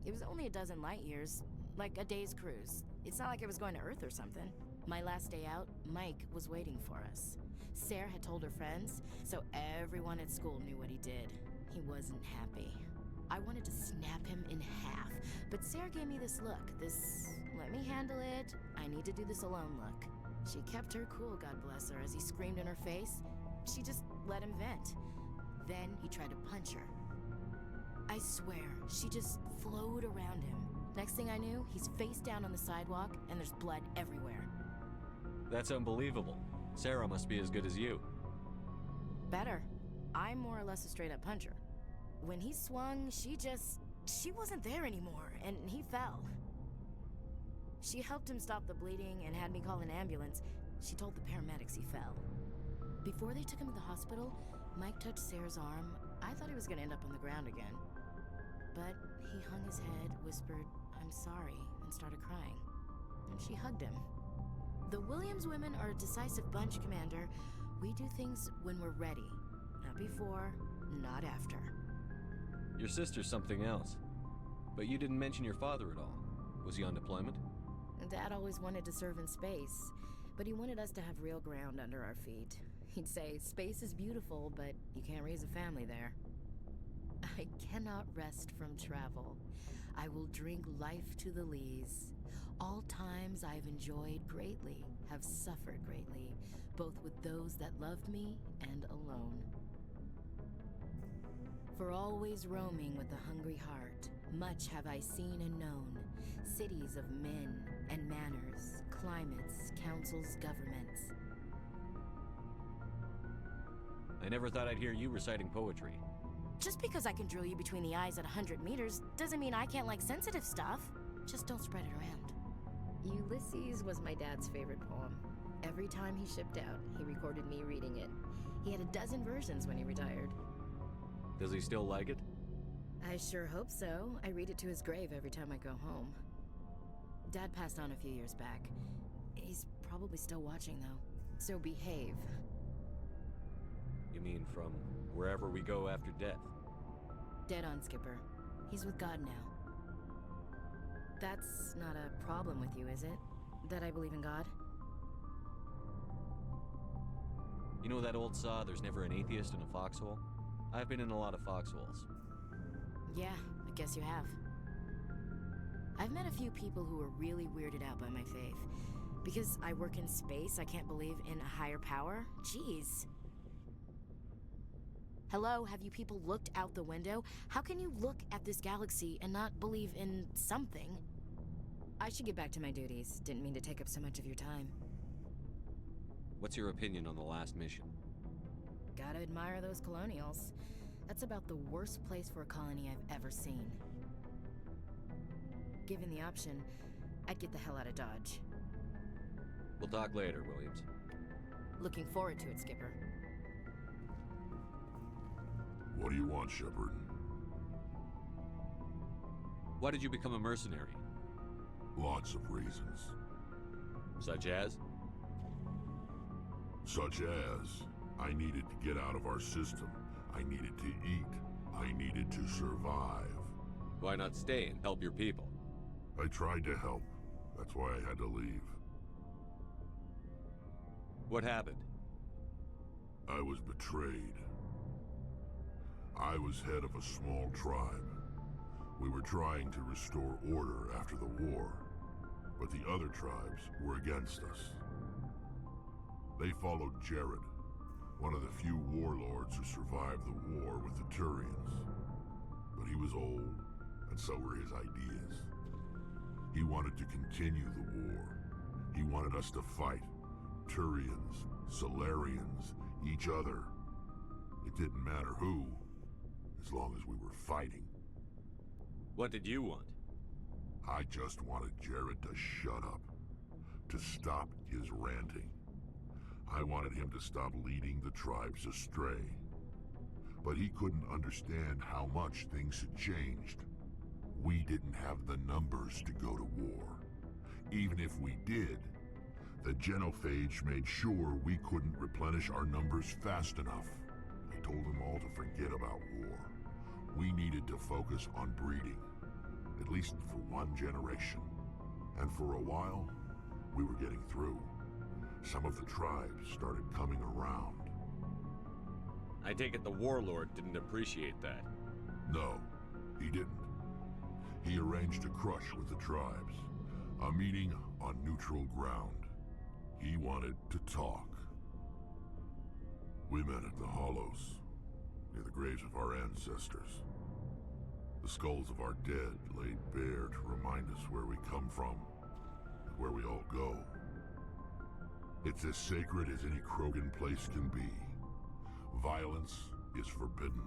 [SPEAKER 7] It was only a dozen light years, like a day's cruise. It's not like I was going to Earth or something. My last day out, Mike was waiting for us. Sarah had told her friends, so everyone at school knew what he did. He wasn't happy. I wanted to snap him in half, but Sarah gave me this look, this let me handle it, I need to do this alone look. She kept her cool, God bless her, as he screamed in her face. She just let him vent. Then he tried to punch her. I swear, she just flowed around him. Next thing I knew, he's face down on the sidewalk, and there's blood everywhere.
[SPEAKER 3] That's unbelievable. Sarah must be as good as you.
[SPEAKER 7] Better. I'm more or less a straight-up puncher. When he swung, she wasn't there anymore, and he fell. She helped him stop the bleeding and had me call an ambulance. She told the paramedics he fell. Before they took him to the hospital, Mike touched Sarah's arm. I thought he was gonna end up on the ground again. But he hung his head, whispered, "I'm sorry," and started crying. And she hugged him. The Williams women are a decisive bunch, Commander. We do things when we're ready. Not before, not after.
[SPEAKER 3] Your sister's something else. But you didn't mention your father at all. Was he on deployment?
[SPEAKER 7] Dad always wanted to serve in space, but he wanted us to have real ground under our feet. He'd say, space is beautiful, but you can't raise a family there. I cannot rest from travel. I will drink life to the lees. All times I've enjoyed greatly, have suffered greatly, both with those that loved me and alone. For always roaming with a hungry heart, much have I seen and known, cities of men and manners, climates, councils, governments.
[SPEAKER 3] I never thought I'd hear you reciting poetry.
[SPEAKER 7] Just because I can drill you between the eyes at 100 meters doesn't mean I can't like sensitive stuff. Just don't spread it around. Ulysses was my dad's favorite poem. Every time he shipped out, he recorded me reading it. He had a dozen versions when he retired.
[SPEAKER 3] Does he still like it?
[SPEAKER 7] I sure hope so. I read it to his grave every time I go home. Dad passed on a few years back. He's probably still watching, though. So behave.
[SPEAKER 3] You mean from wherever we go after death?
[SPEAKER 7] Dead on, Skipper. He's with God now. That's not a problem with you, is it? That I believe in God?
[SPEAKER 3] You know that old saw, there's never an atheist in a foxhole? I've been in a lot of foxholes.
[SPEAKER 7] Yeah, I guess you have. I've met a few people who are really weirded out by my faith. Because I work in space, I can't believe in a higher power? Jeez. Hello, have you people looked out the window? How can you look at this galaxy and not believe in something? I should get back to my duties. Didn't mean to take up so much of your time.
[SPEAKER 3] What's your opinion on the last mission?
[SPEAKER 7] Gotta admire those colonials. That's about the worst place for a colony I've ever seen. Given the option, I'd get the hell out of Dodge.
[SPEAKER 3] We'll talk later, Williams.
[SPEAKER 7] Looking forward to it, Skipper.
[SPEAKER 22] What do you want, Shepard?
[SPEAKER 3] Why did you become a mercenary?
[SPEAKER 22] Lots of reasons.
[SPEAKER 3] Such as?
[SPEAKER 22] Such as, I needed to get out of our system. I needed to eat. I needed to survive.
[SPEAKER 3] Why not stay and help your people?
[SPEAKER 22] I tried to help. That's why I had to leave.
[SPEAKER 3] What happened?
[SPEAKER 22] I was betrayed. I was head of a small tribe. We were trying to restore order after the war, but the other tribes were against us. They followed Jared, one of the few warlords who survived the war with the Turians. But he was old, and so were his ideas. He wanted to continue the war. He wanted us to fight. Turians, Solarians, each other. It didn't matter who, as long as we were fighting.
[SPEAKER 3] What did you want?
[SPEAKER 22] I just wanted Jared to shut up, to stop his ranting. I wanted him to stop leading the tribes astray. But he couldn't understand how much things had changed. We didn't have the numbers to go to war. Even if we did, the genophage made sure we couldn't replenish our numbers fast enough. I told them all to forget about war. We needed to focus on breeding, at least for one generation. And for a while, we were getting through. Some of the tribes started coming around.
[SPEAKER 3] I take it the warlord didn't appreciate that.
[SPEAKER 22] No, he didn't. He arranged a crush with the tribes, a meeting on neutral ground. He wanted to talk. We met at the Hollows, near the graves of our ancestors. The skulls of our dead laid bare to remind us where we come from, and where we all go. It's as sacred as any Krogan place can be. Violence is forbidden.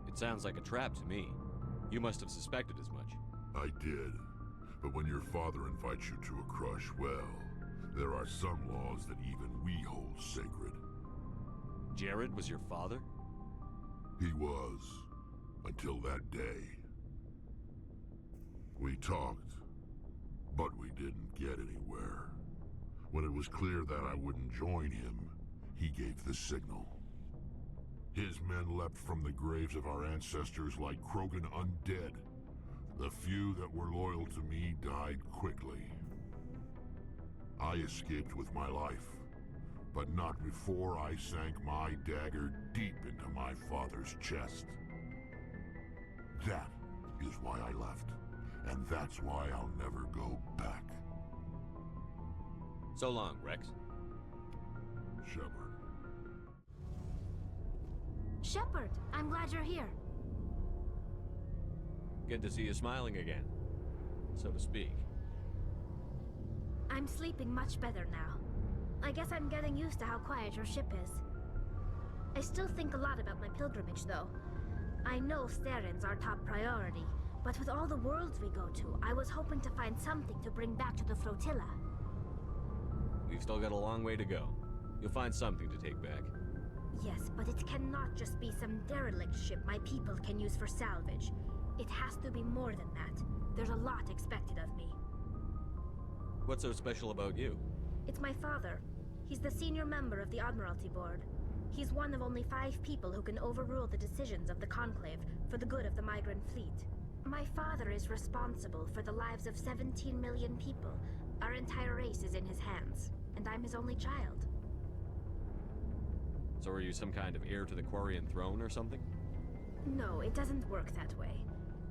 [SPEAKER 3] It sounds like a trap to me. You must have suspected as much.
[SPEAKER 22] I did. But when your father invites you to a crush, well, there are some laws that even we hold sacred.
[SPEAKER 3] Jared was your father?
[SPEAKER 22] He was, until that day. We talked, but we didn't get anywhere. When it was clear that I wouldn't join him, he gave the signal. His men leapt from the graves of our ancestors like Krogan undead. The few that were loyal to me died quickly. I escaped with my life, but not before I sank my dagger deep into my father's chest. That is why I left, and that's why I'll never go back.
[SPEAKER 3] So long, Rex.
[SPEAKER 22] Shepard.
[SPEAKER 1] Shepard, I'm glad you're here.
[SPEAKER 3] Good to see you smiling again, so to speak.
[SPEAKER 1] I'm sleeping much better now. I guess I'm getting used to how quiet your ship is. I still think a lot about my pilgrimage, though. I know Saren's our top priority, but with all the worlds we go to, I was hoping to find something to bring back to the flotilla.
[SPEAKER 3] We've still got a long way to go. You'll find something to take back.
[SPEAKER 1] Yes, but it cannot just be some derelict ship my people can use for salvage. It has to be more than that. There's a lot expected of me.
[SPEAKER 3] What's so special about you?
[SPEAKER 1] It's my father. He's the senior member of the Admiralty Board. He's one of only 5 people who can overrule the decisions of the Conclave for the good of the migrant fleet. My father is responsible for the lives of 17 million people. Our entire race is in his hands, and I'm his only child.
[SPEAKER 3] So are you some kind of heir to the Quarian throne or something?
[SPEAKER 1] No, it doesn't work that way.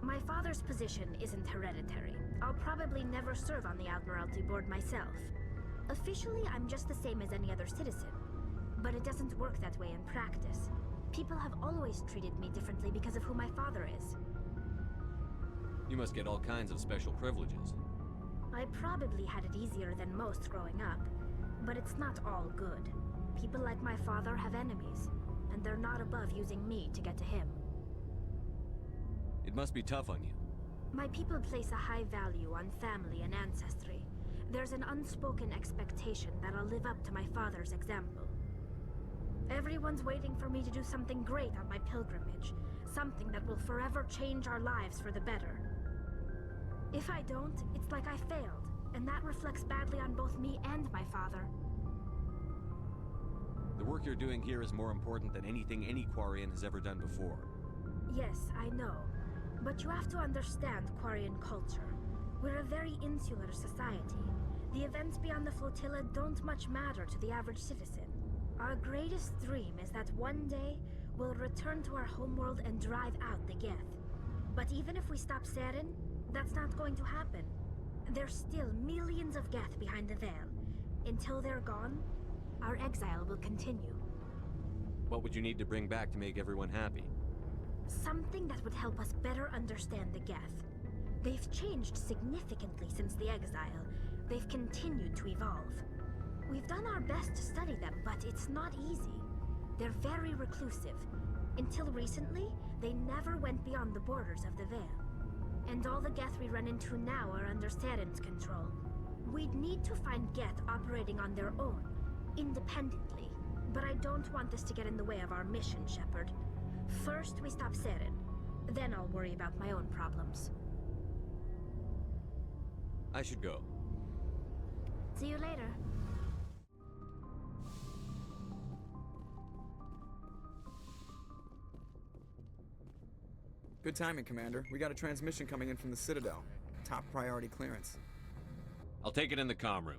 [SPEAKER 1] My father's position isn't hereditary. I'll probably never serve on the Admiralty Board myself. Officially, I'm just the same as any other citizen. But it doesn't work that way in practice. People have always treated me differently because of who my father is.
[SPEAKER 3] You must get all kinds of special privileges.
[SPEAKER 1] I probably had it easier than most growing up, but it's not all good. People like my father have enemies, and they're not above using me to get to him.
[SPEAKER 3] It must be tough on you.
[SPEAKER 1] My people place a high value on family and ancestry. There's an unspoken expectation that I'll live up to my father's example. Everyone's waiting for me to do something great on my pilgrimage, something that will forever change our lives for the better. If I don't, it's like I failed, and that reflects badly on both me and my father.
[SPEAKER 3] The work you're doing here is more important than anything any Quarian has ever done before.
[SPEAKER 1] Yes, I know. But you have to understand Quarian culture. We're a very insular society. The events beyond the flotilla don't much matter to the average citizen. Our greatest dream is that one day, we'll return to our homeworld and drive out the Geth. But even if we stop Saren, that's not going to happen. There's still millions of Geth behind the veil. Until they're gone, our exile will continue.
[SPEAKER 3] What would you need to bring back to make everyone happy?
[SPEAKER 1] Something that would help us better understand the Geth. They've changed significantly since the exile. They've continued to evolve. We've done our best to study them, but it's not easy. They're very reclusive. Until recently, they never went beyond the borders of the Veil.
[SPEAKER 2] and all the Geth we run into now are under Saren's control. We'd need to find Geth operating on their own, independently. But I don't want this to get in the way of our mission, Shepard. First, we stop Saren. Then I'll worry about my own problems.
[SPEAKER 3] I should go.
[SPEAKER 2] See you later.
[SPEAKER 20] Good timing, Commander. We got a transmission coming in from the Citadel. Top priority clearance.
[SPEAKER 3] I'll take it in the comm room.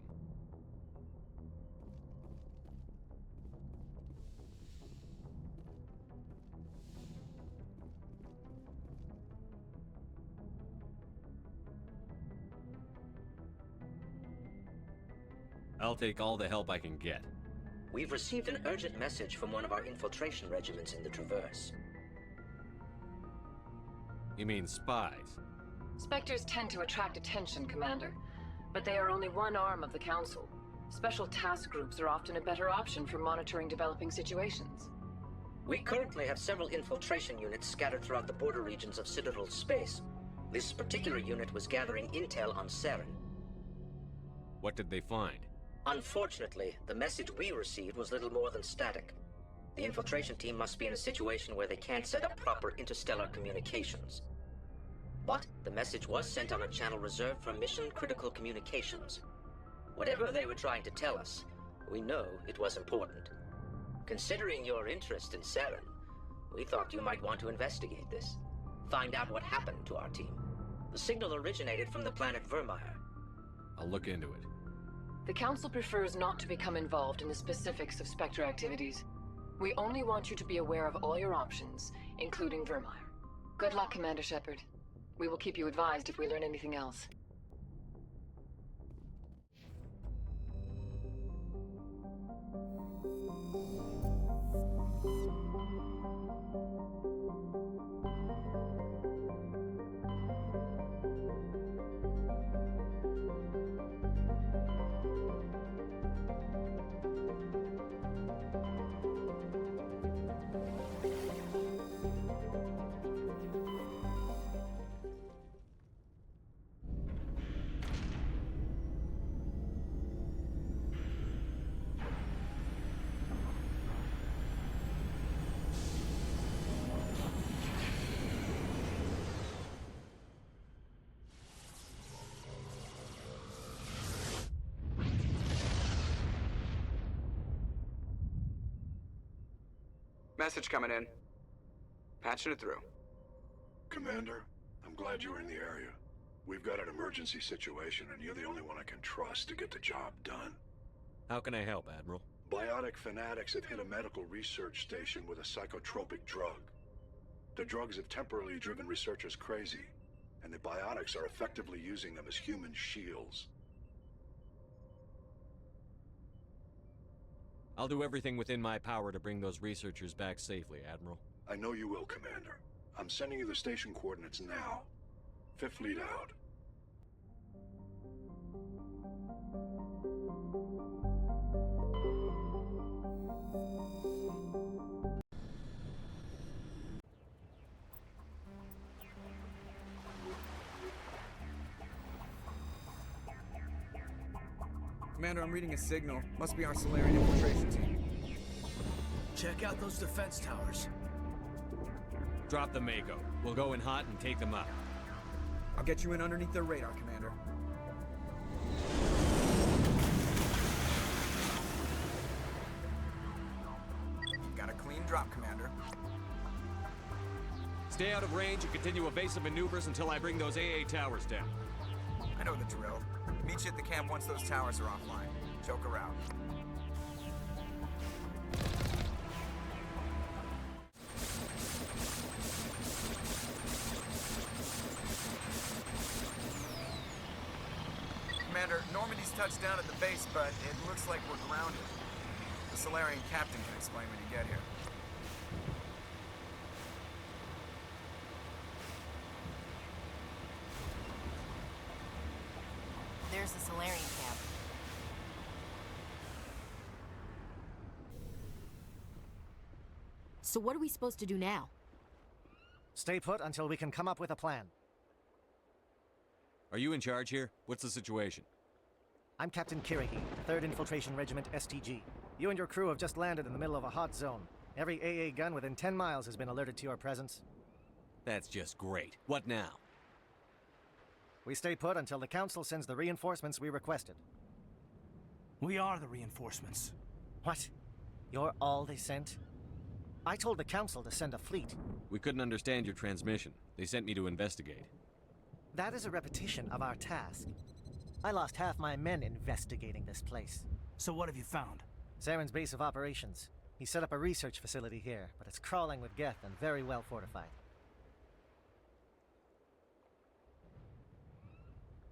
[SPEAKER 3] I'll take all the help I can get.
[SPEAKER 21] We've received an urgent message from one of our infiltration regiments in the Traverse.
[SPEAKER 3] You mean spies?
[SPEAKER 19] Spectres tend to attract attention, Commander. But they are only one arm of the Council. Special task groups are often a better option for monitoring developing situations.
[SPEAKER 21] We currently have several infiltration units scattered throughout the border regions of Citadel space. This particular unit was gathering intel on Saren.
[SPEAKER 3] What did they find?
[SPEAKER 21] Unfortunately, the message we received was little more than static. The infiltration team must be in a situation where they can't set up proper interstellar communications. But the message was sent on a channel reserved for mission-critical communications. Whatever they were trying to tell us, we know it was important. Considering your interest in Saren, we thought you might want to investigate this. Find out what happened to our team. The signal originated from the planet Virmire.
[SPEAKER 3] I'll look into it.
[SPEAKER 19] The Council prefers not to become involved in the specifics of Spectre activities. We only want you to be aware of all your options, including Virmire. Good luck, Commander Shepard. We will keep you advised if we learn anything else.
[SPEAKER 20] Message coming in. Patching it through.
[SPEAKER 5] Commander, I'm glad you were in the area. We've got an emergency situation, and you're the only one I can trust to get the job done.
[SPEAKER 3] How can I help, Admiral?
[SPEAKER 5] Biotic fanatics have hit a medical research station with a psychotropic drug. The drugs have temporarily driven researchers crazy, and the biotics are effectively using them as human shields.
[SPEAKER 3] I'll do everything within my power to bring those researchers back safely, Admiral.
[SPEAKER 5] I know you will, Commander. I'm sending you the station coordinates now. Fifth Fleet out.
[SPEAKER 20] Commander, I'm reading a signal. Must be our Solarian infiltration team.
[SPEAKER 6] Check out those defense towers.
[SPEAKER 3] Drop the Mako. We'll go in hot and take them up.
[SPEAKER 20] I'll get you in underneath their radar, Commander. Got a clean drop, Commander.
[SPEAKER 3] Stay out of range and continue evasive maneuvers until I bring those AA towers down.
[SPEAKER 20] I know the drill. Meet you at the camp once those towers are offline. Joke around. Commander, Normandy's touched down at the base, but it looks like we're grounded. The Solarian captain can explain when you get here.
[SPEAKER 8] There's the Solarian camp. So what are we supposed to do now?
[SPEAKER 9] Stay put until we can come up with a plan.
[SPEAKER 3] Are you in charge here? What's the situation?
[SPEAKER 9] I'm Captain Kirihi, 3rd Infiltration Regiment STG. You and your crew have just landed in the middle of a hot zone. Every AA gun within 10 miles has been alerted to your presence.
[SPEAKER 3] That's just great. What now?
[SPEAKER 9] We stay put until the Council sends the reinforcements we requested.
[SPEAKER 6] We are the reinforcements.
[SPEAKER 9] What? You're all they sent? I told the Council to send a fleet.
[SPEAKER 3] We couldn't understand your transmission. They sent me to investigate.
[SPEAKER 9] That is a repetition of our task. I lost half my men investigating this place.
[SPEAKER 6] So what have you found?
[SPEAKER 9] Saren's base of operations. He set up a research facility here, but it's crawling with Geth and very well fortified.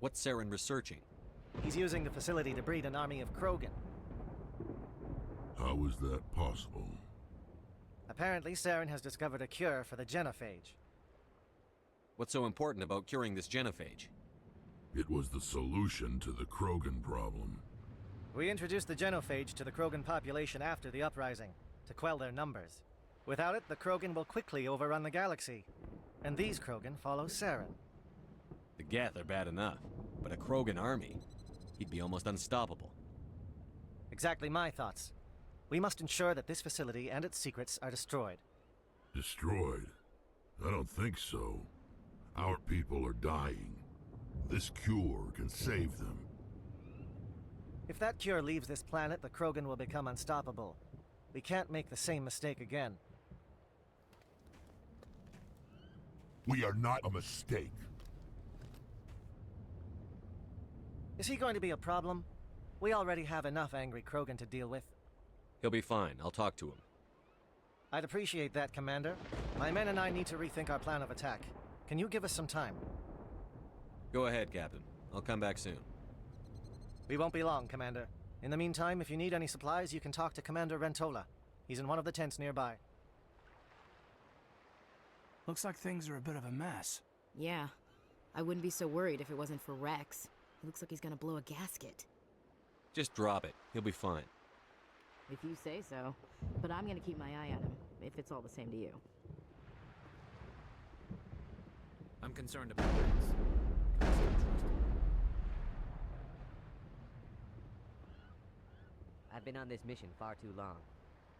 [SPEAKER 3] What's Saren researching?
[SPEAKER 9] He's using the facility to breed an army of Krogan.
[SPEAKER 22] How is that possible?
[SPEAKER 9] Apparently, Saren has discovered a cure for the genophage.
[SPEAKER 3] What's so important about curing this genophage?
[SPEAKER 22] It was the solution to the Krogan problem.
[SPEAKER 9] We introduced the genophage to the Krogan population after the uprising, to quell their numbers. Without it, the Krogan will quickly overrun the galaxy. And these Krogan follow Saren.
[SPEAKER 3] The Geth are bad enough, but a Krogan army? He'd be almost unstoppable.
[SPEAKER 9] Exactly my thoughts. We must ensure that this facility and its secrets are destroyed.
[SPEAKER 22] Destroyed? I don't think so. Our people are dying. This cure can save them.
[SPEAKER 9] If that cure leaves this planet, the Krogan will become unstoppable. We can't make the same mistake again.
[SPEAKER 22] We are not a mistake.
[SPEAKER 9] Is he going to be a problem? We already have enough angry Krogan to deal with.
[SPEAKER 3] He'll be fine. I'll talk to him.
[SPEAKER 9] I'd appreciate that, Commander. My men and I need to rethink our plan of attack. Can you give us some time?
[SPEAKER 3] Go ahead, Captain. I'll come back soon.
[SPEAKER 9] We won't be long, Commander. In the meantime, if you need any supplies, you can talk to Commander Rentola. He's in one of the tents nearby.
[SPEAKER 6] Looks like things are a bit of a mess.
[SPEAKER 7] Yeah. I wouldn't be so worried if it wasn't for Rex. He looks like he's gonna blow a gasket.
[SPEAKER 3] Just drop it. He'll be fine.
[SPEAKER 7] If you say so. But I'm gonna keep my eye on him, if it's all the same to you.
[SPEAKER 15] I'm concerned about Rex. Can I still trust him?
[SPEAKER 10] I've been on this mission far too long.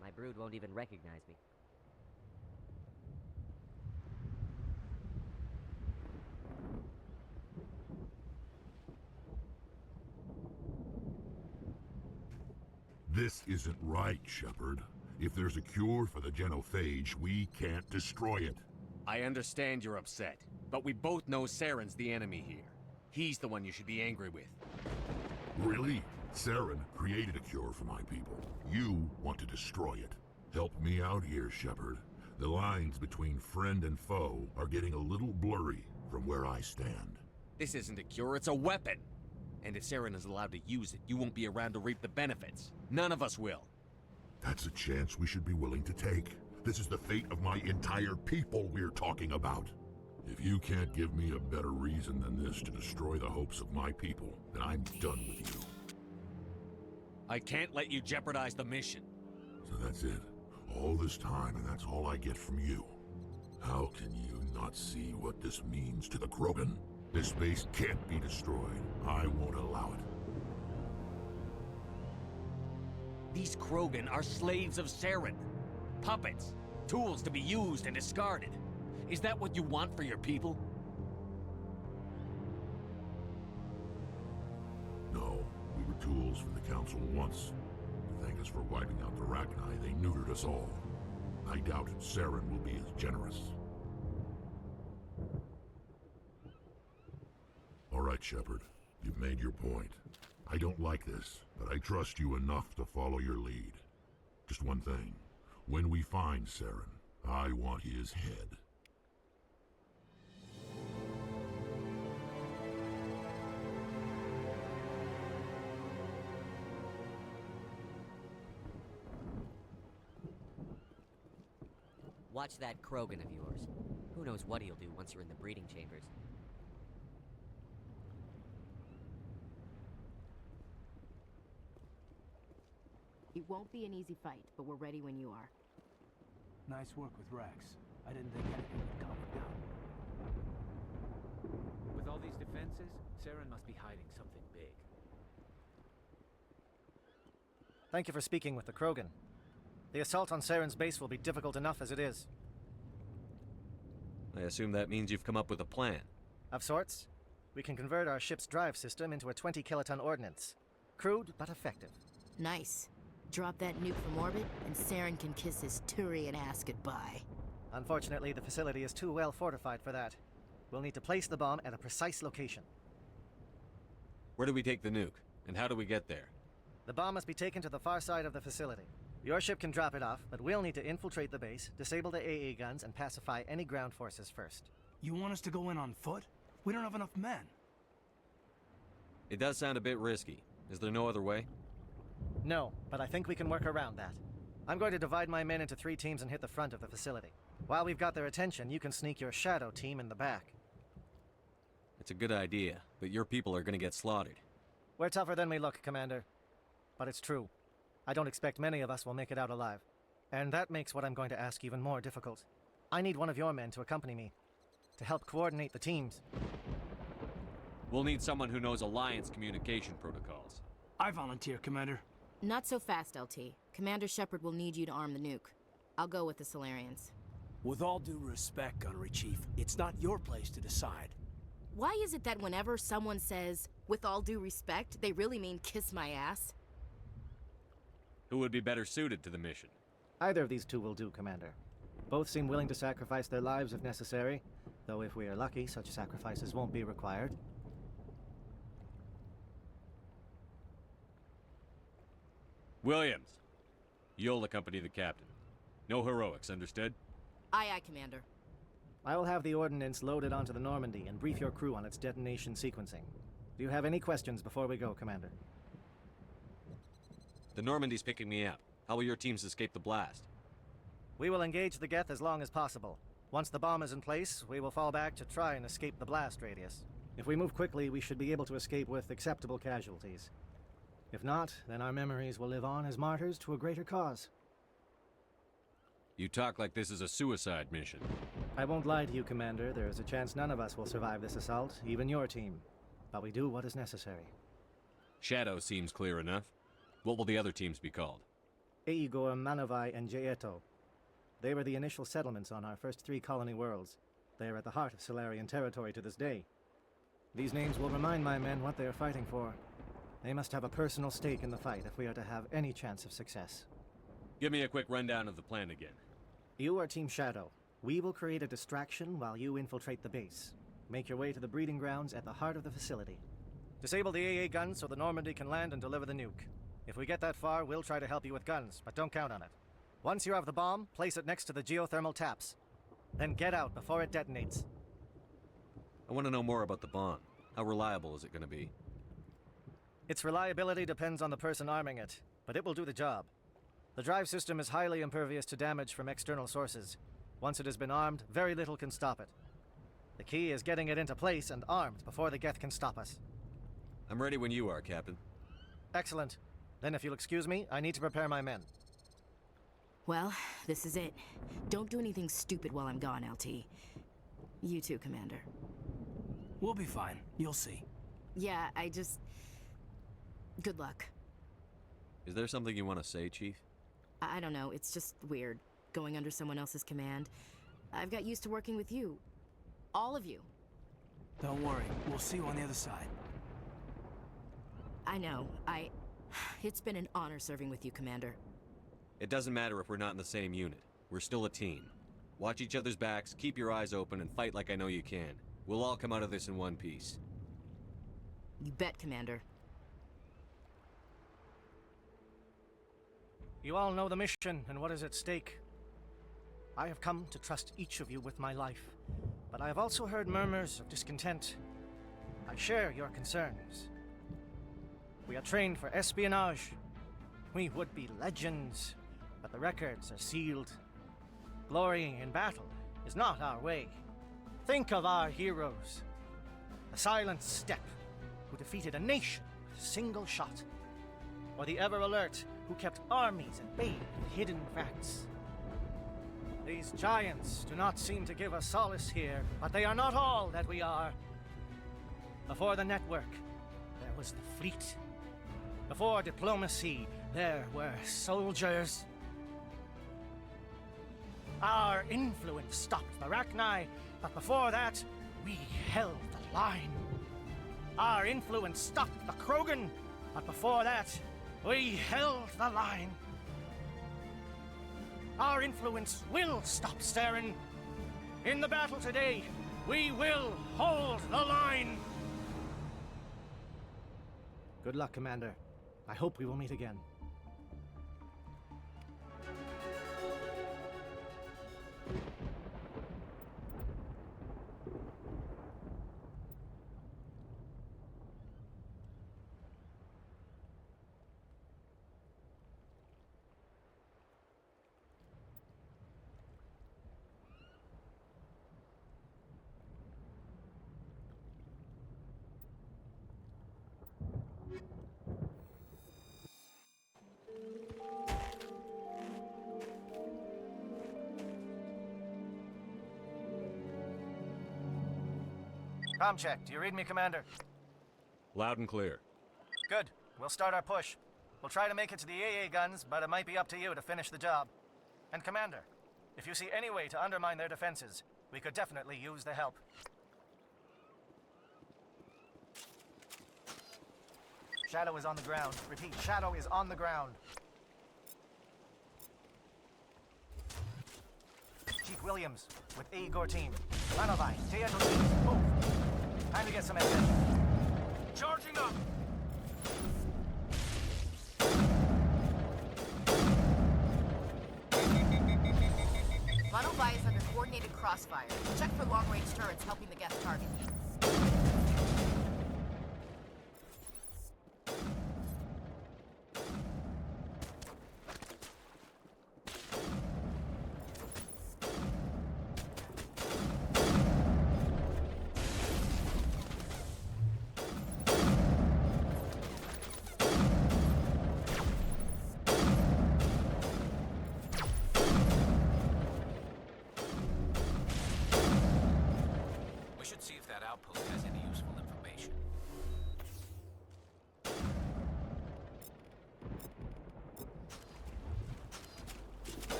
[SPEAKER 10] My brood won't even recognize me.
[SPEAKER 22] This isn't right, Shepard. If there's a cure for the genophage, we can't destroy it.
[SPEAKER 3] I understand you're upset, but we both know Saren's the enemy here. He's the one you should be angry with.
[SPEAKER 22] Really? Saren created a cure for my people. You want to destroy it. Help me out here, Shepard. The lines between friend and foe are getting a little blurry from where I stand.
[SPEAKER 3] This isn't a cure, it's a weapon! And if Saren is allowed to use it, you won't be around to reap the benefits. None of us will.
[SPEAKER 22] That's a chance we should be willing to take. This is the fate of my entire people we're talking about. If you can't give me a better reason than this to destroy the hopes of my people, then I'm done with you.
[SPEAKER 3] I can't let you jeopardize the mission.
[SPEAKER 22] So that's it. All this time, and that's all I get from you. How can you not see what this means to the Krogan? This base can't be destroyed. I won't allow it.
[SPEAKER 3] These Krogan are slaves of Saren. Puppets. Tools to be used and discarded. Is that what you want for your people?
[SPEAKER 22] No, we were tools for the Council once. To thank us for wiping out the Rachni, they neutered us all. I doubt Saren will be as generous. All right, Shepard. You've made your point. I don't like this, but I trust you enough to follow your lead. Just one thing. When we find Saren, I want his head.
[SPEAKER 10] Watch that Krogan of yours. Who knows what he'll do once you're in the breeding chambers.
[SPEAKER 7] It won't be an easy fight, but we're ready when you are.
[SPEAKER 6] Nice work with Rex. I didn't think anything would calm him down.
[SPEAKER 15] With all
[SPEAKER 6] all these defenses, Saren must be hiding something big.
[SPEAKER 9] Thank you for speaking with the Krogan. The assault on Saren's base will be difficult enough as it is.
[SPEAKER 3] I assume that means you've come up with a plan.
[SPEAKER 9] Of sorts. We can convert our ship's drive system into a 20-kiloton ordnance. Crude, but effective.
[SPEAKER 7] Nice. Drop that nuke from orbit, and Saren can kiss his Turian ass goodbye.
[SPEAKER 9] Unfortunately, the facility is too well fortified for that. We'll need to place the bomb at a precise location.
[SPEAKER 3] Where do we take the nuke? And how do we get there?
[SPEAKER 9] The bomb must be taken to the far side of the facility. Your ship can drop it off, but we'll need to infiltrate the base, disable the AA guns, and pacify any ground forces first.
[SPEAKER 12] You want us to go in on foot? We don't have enough men.
[SPEAKER 3] It does sound a bit risky. Is there no other way?
[SPEAKER 9] No, but I think we can work around that. I'm going to divide my men into 3 teams and hit the front of the facility. While we've got their attention, you can sneak your shadow team in the back.
[SPEAKER 3] It's a good idea, but your people are going to get slaughtered.
[SPEAKER 9] We're tougher than we look, Commander. But it's true. I don't expect many of us will make it out alive. And that makes what I'm going to ask even more difficult. I need one of your men to accompany me, to help coordinate the teams.
[SPEAKER 3] We'll need someone who knows Alliance communication protocols.
[SPEAKER 12] I volunteer, Commander.
[SPEAKER 7] Not so fast, LT. Commander Shepard will need you to arm the nuke. I'll go with the Solarians.
[SPEAKER 12] With all due respect, Gunnery Chief, it's not your place to decide.
[SPEAKER 7] Why is it that whenever someone says, with all due respect, they really mean kiss my ass?
[SPEAKER 3] Who would be better suited to the mission?
[SPEAKER 9] Either of these 2 will do, Commander. Both seem willing to sacrifice their lives if necessary, though if we are lucky, such sacrifices won't be required.
[SPEAKER 3] Williams, you'll accompany the captain. No heroics, understood?
[SPEAKER 7] Aye, aye, Commander.
[SPEAKER 9] I will have the ordnance loaded onto the Normandy and brief your crew on its detonation sequencing. Do you have any questions before we go, Commander?
[SPEAKER 3] The Normandy's picking me up. How will your teams escape the blast?
[SPEAKER 9] We will engage the Geth as long as possible. Once the bomb is in place, we will fall back to try and escape the blast radius. If we move quickly, we should be able to escape with acceptable casualties. If not, then our memories will live on as martyrs to a greater cause.
[SPEAKER 3] You talk like this is a suicide mission.
[SPEAKER 9] I won't lie to you, Commander. There is a chance none of us will survive this assault, even your team. But we do what is necessary.
[SPEAKER 3] Shadow seems clear enough. What will the other teams be called?
[SPEAKER 9] Igor, Manovai, and Jaeto. They were the initial settlements on our first 3 colony worlds. They are at the heart of Solarian territory to this day. These names will remind my men what they are fighting for. They must have a personal stake in the fight if we are to have any chance of success.
[SPEAKER 3] Give me a quick rundown of the plan again.
[SPEAKER 9] You are Team Shadow. We will create a distraction while you infiltrate the base. Make your way to the breeding grounds at the heart of the facility. Disable the AA guns so the Normandy can land and deliver the nuke. If we get that far, we'll try to help you with guns, but don't count on it. Once you have the bomb, place it next to the geothermal taps. Then get out before it detonates.
[SPEAKER 3] I want to know more about the bomb. How reliable is it going to be?
[SPEAKER 9] Its reliability depends on the person arming it, but it will do the job. The drive system is highly impervious to damage from external sources. Once it has been armed, very little can stop it. The key is getting it into place and armed before the Geth can stop us.
[SPEAKER 3] I'm ready when you are, Captain.
[SPEAKER 9] Excellent. Then if you'll excuse me, I need to prepare my men.
[SPEAKER 7] Well, this is it. Don't do anything stupid while I'm gone, LT. You too, Commander.
[SPEAKER 12] We'll be fine. You'll see.
[SPEAKER 7] Yeah, good luck.
[SPEAKER 3] Is there something you want to say, Chief?
[SPEAKER 7] I don't know, it's just weird, going under someone else's command. I've got used to working with you. All of you.
[SPEAKER 12] Don't worry, we'll see you on the other side.
[SPEAKER 7] I know, It's been an honor serving with you, Commander.
[SPEAKER 3] It doesn't matter if we're not in the same unit. We're still a team. Watch each other's backs, keep your eyes open, and fight like I know you can. We'll all come out of this in one piece.
[SPEAKER 7] You bet, Commander.
[SPEAKER 9] You all know the mission and what is at stake. I have come to trust each of you with my life, but I have also heard murmurs of discontent. I share your concerns. We are trained for espionage. We would be legends, but the records are sealed. Glorying in battle is not our way. Think of our heroes. The Silent Step, who defeated a nation with a single shot. Or the Ever Alert, who kept armies at bay with hidden facts. These giants do not seem to give us solace here, but they are not all that we are. Before the network, there was the fleet. Before diplomacy, there were soldiers. Our influence stopped the Rachni, but before that, we held the line. Our influence stopped the Krogan, but before that, we held the line. Our influence will stop Saren. In the battle today, we will hold the line. Good luck, Commander. I hope we will meet again. Com check. Do you read me, Commander?
[SPEAKER 13] Loud and clear.
[SPEAKER 9] Good. We'll start our push. We'll try to make it to the AA guns, but it might be up to you to finish the job. And Commander, if you see any way to undermine their defenses, we could definitely use the help. Shadow is on the ground. Repeat, Shadow is on the ground. Chief Williams, with Igor team. Manovai, Teatro team, move. Time to get some attention. Charging up!
[SPEAKER 8] Manovai is under coordinated crossfire. Check for long-range turrets helping the guest target.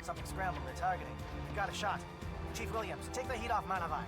[SPEAKER 9] Something scrambled. They're targeting. We got a shot. Chief Williams, take the heat off Manovai.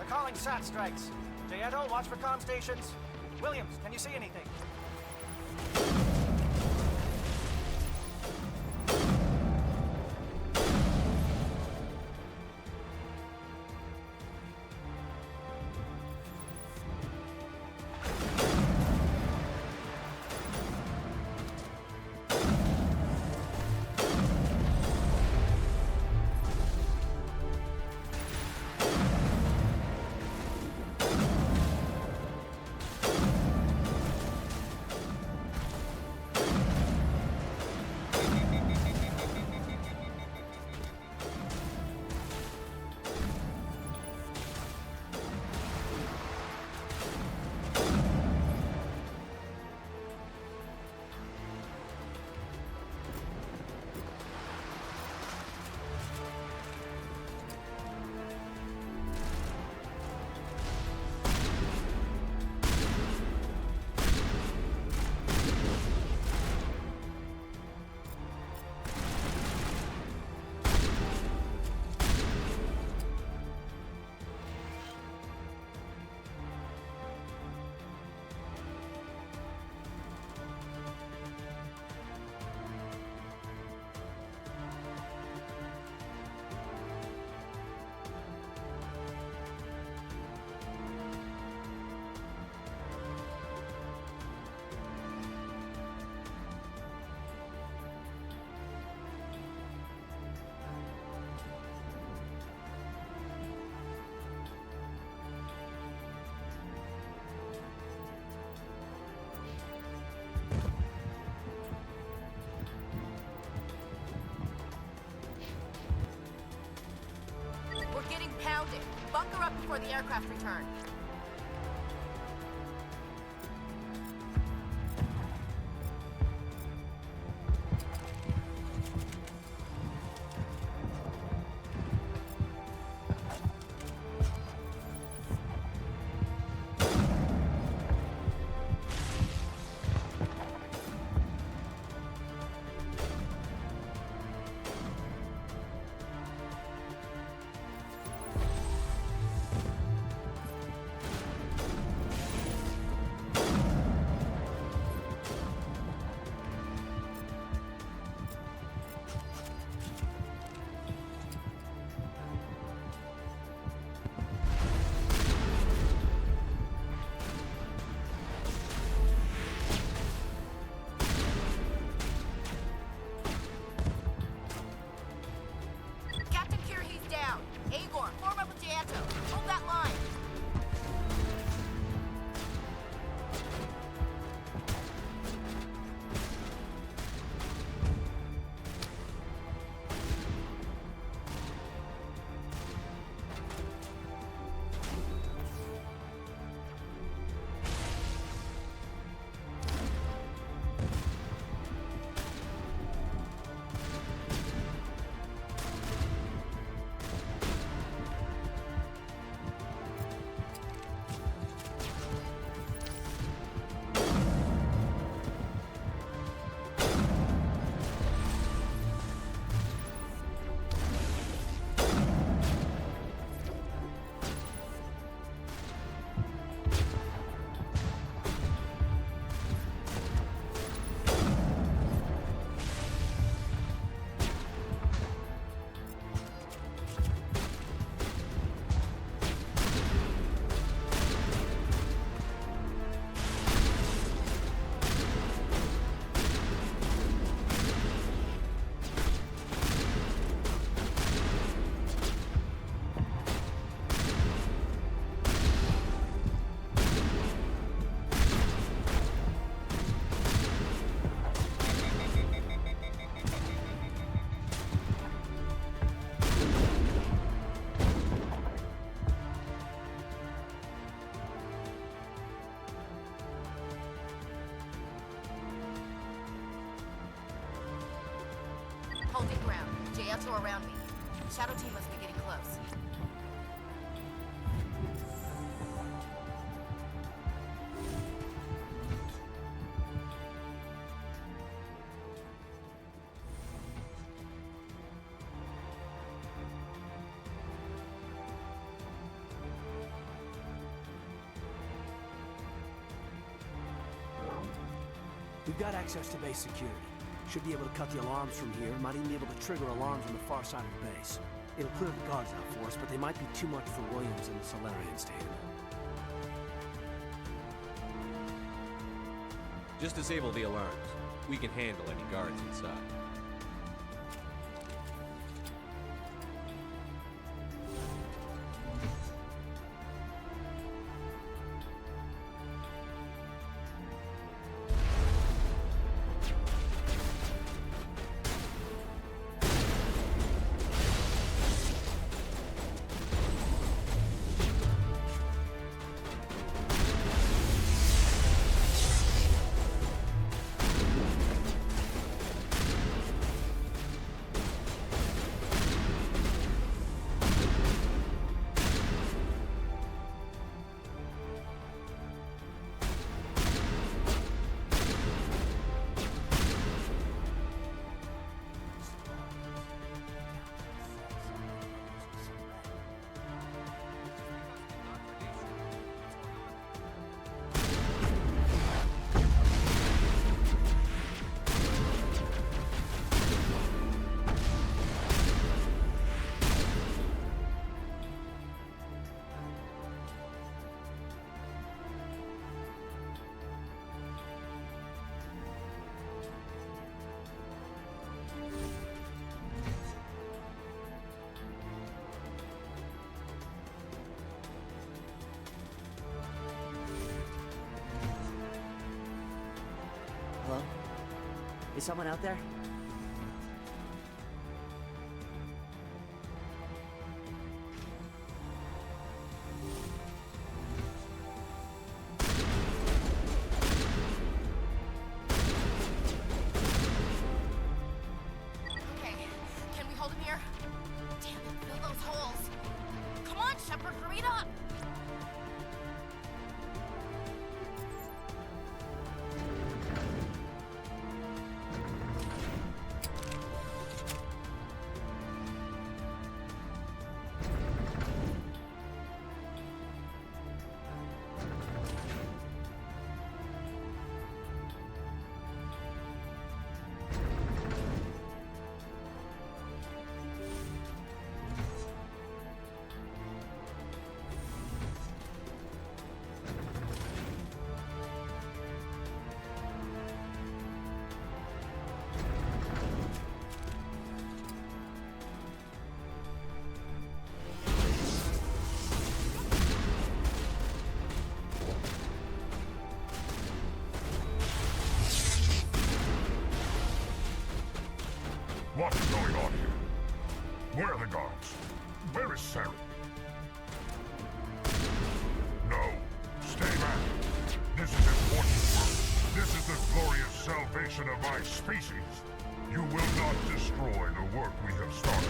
[SPEAKER 9] Calling SAT strikes. Jayeto, watch for comm stations. Williams, can you see anything?
[SPEAKER 8] Pound it. Bunker up before the aircraft return. Holding ground. JLs are around me. Shadow team must be getting close.
[SPEAKER 12] We've got access to base security. Should be able to cut the alarms from here. Might even be able to trigger alarms on the far side of the base. It'll clear the guards out for us, but they might be too much for Williams and the Solarians to handle.
[SPEAKER 13] Just disable the alarms. We can handle any guards inside.
[SPEAKER 14] Hello? Is someone out there?
[SPEAKER 22] destruction of my species, you will not destroy the work we have started.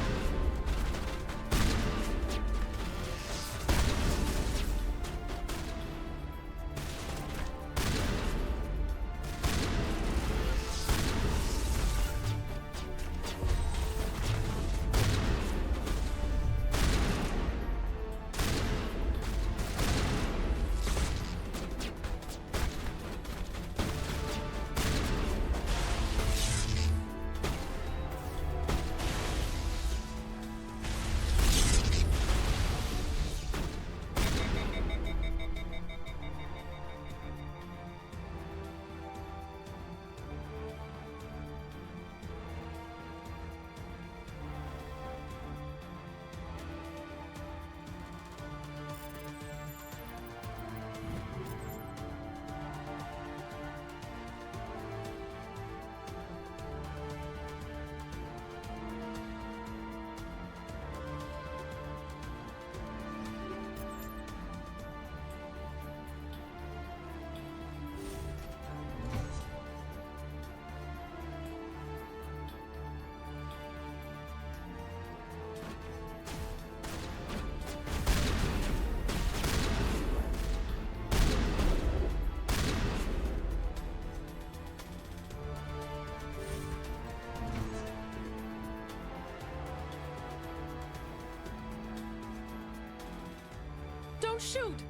[SPEAKER 16] Don't shoot!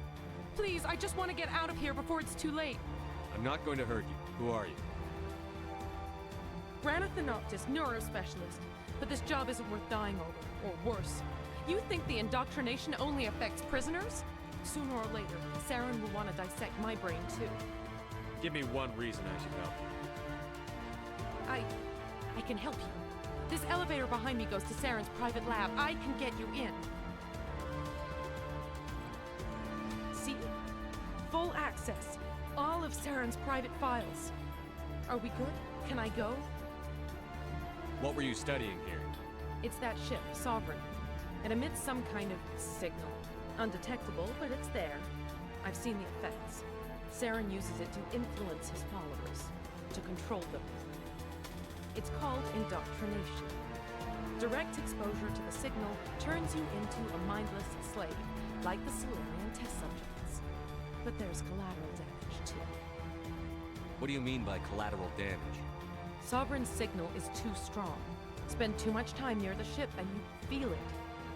[SPEAKER 16] Please, I just want to get out of here before it's too late.
[SPEAKER 13] I'm not going to hurt you. Who are you?
[SPEAKER 16] Branagh the Noctis, neurospecialist. But this job isn't worth dying over, or worse. You think the indoctrination only affects prisoners? Sooner or later, Saren will want to dissect my brain too.
[SPEAKER 13] Give me one reason I should help you.
[SPEAKER 16] I can help you. This elevator behind me goes to Saren's private lab. I can get you in. See? Full access. All of Saren's private files. Are we good? Can I go?
[SPEAKER 13] What were you studying here?
[SPEAKER 16] It's that ship, Sovereign. It emits some kind of signal. Undetectable, but it's there. I've seen the effects. Saren uses it to influence his followers, to control them. It's called indoctrination. Direct exposure to the signal turns you into a mindless slave, like the Solarian test subjects. But there's collateral damage, too.
[SPEAKER 13] What do you mean by collateral damage?
[SPEAKER 16] Sovereign's signal is too strong. Spend too much time near the ship and you feel it,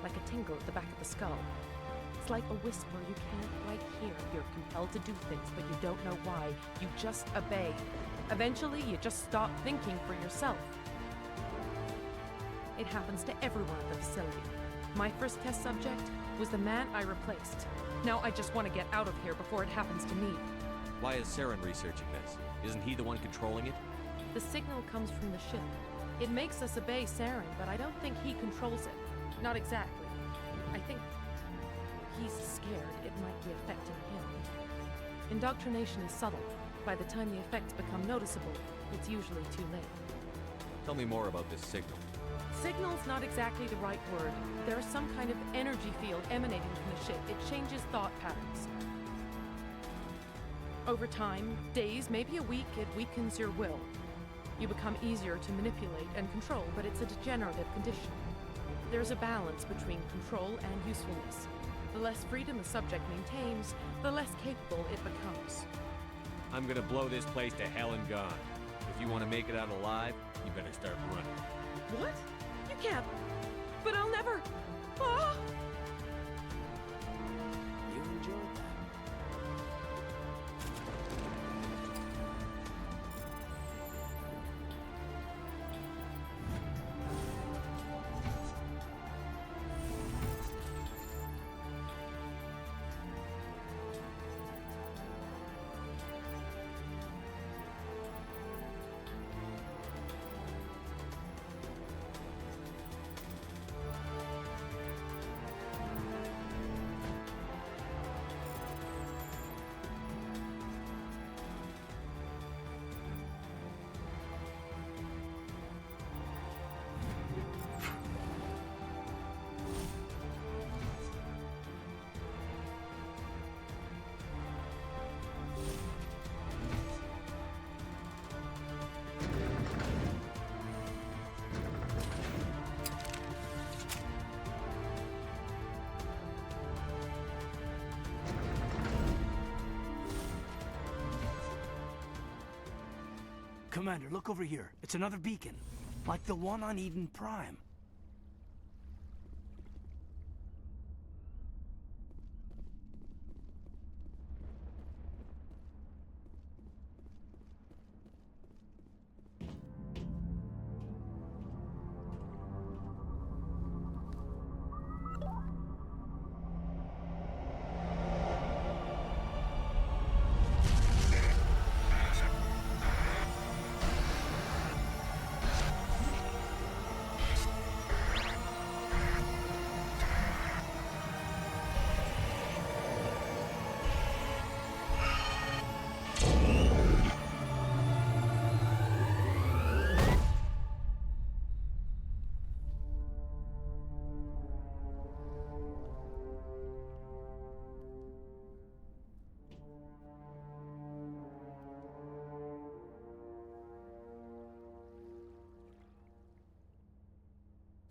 [SPEAKER 16] like a tingle at the back of the skull. It's like a whisper you can't quite hear. You're compelled to do things, but you don't know why. You just obey. Eventually, you just stop thinking for yourself. It happens to everyone at the facility. My first test subject was the man I replaced. Now I just want to get out of here before it happens to me.
[SPEAKER 13] Why is Saren researching this? Isn't he the one controlling it?
[SPEAKER 16] The signal comes from the ship. It makes us obey Saren, but I don't think he controls it. Not exactly. I think he's scared it might be affecting him. Indoctrination is subtle. By the time the effects become noticeable, it's usually too late.
[SPEAKER 13] Tell me more about this signal.
[SPEAKER 16] Signal's not exactly the right word. There's some kind of energy field emanating from the ship. It changes thought patterns. Over time, days, maybe a week, it weakens your will. You become easier to manipulate and control, but it's a degenerative condition. There's a balance between control and usefulness. The less freedom the subject maintains, the less capable it becomes.
[SPEAKER 13] I'm gonna blow this place to hell and gone. If you want to make it out alive, you better start running.
[SPEAKER 16] What? You can't. But I'll never. Ah!
[SPEAKER 12] You enjoyed that. Commander, look over here. It's another beacon. Like the one on Eden Prime.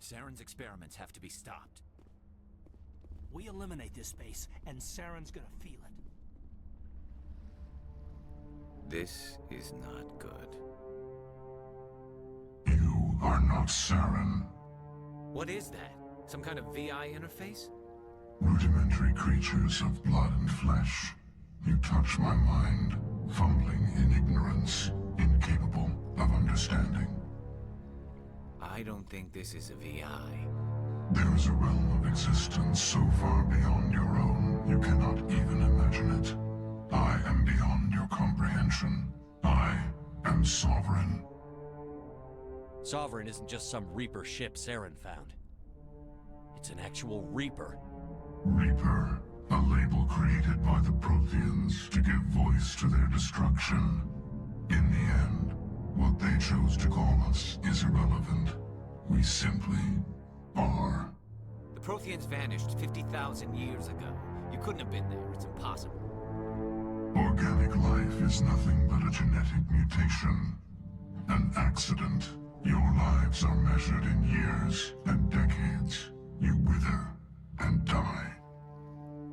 [SPEAKER 15] Saren's experiments have to be stopped.
[SPEAKER 12] We eliminate this space, and Saren's gonna feel it.
[SPEAKER 15] This is not good.
[SPEAKER 22] You are not Saren.
[SPEAKER 15] What is that? Some kind of VI interface?
[SPEAKER 22] Rudimentary creatures of blood and flesh. You touch my mind, fumbling in ignorance, incapable of understanding.
[SPEAKER 15] I don't think this is a VI.
[SPEAKER 22] There is a realm of existence so far beyond your own, you cannot even imagine it. I am beyond your comprehension. I am Sovereign.
[SPEAKER 3] Sovereign isn't just some Reaper ship Saren found. It's an actual Reaper.
[SPEAKER 22] Reaper, a label created by the Protheans to give voice to their destruction. In the end, what they chose to call us is irrelevant. We simply are.
[SPEAKER 15] The Protheans vanished 50,000 years ago. You couldn't have been there. It's impossible.
[SPEAKER 22] Organic life is nothing but a genetic mutation. An accident. Your lives are measured in years and decades. You wither and die.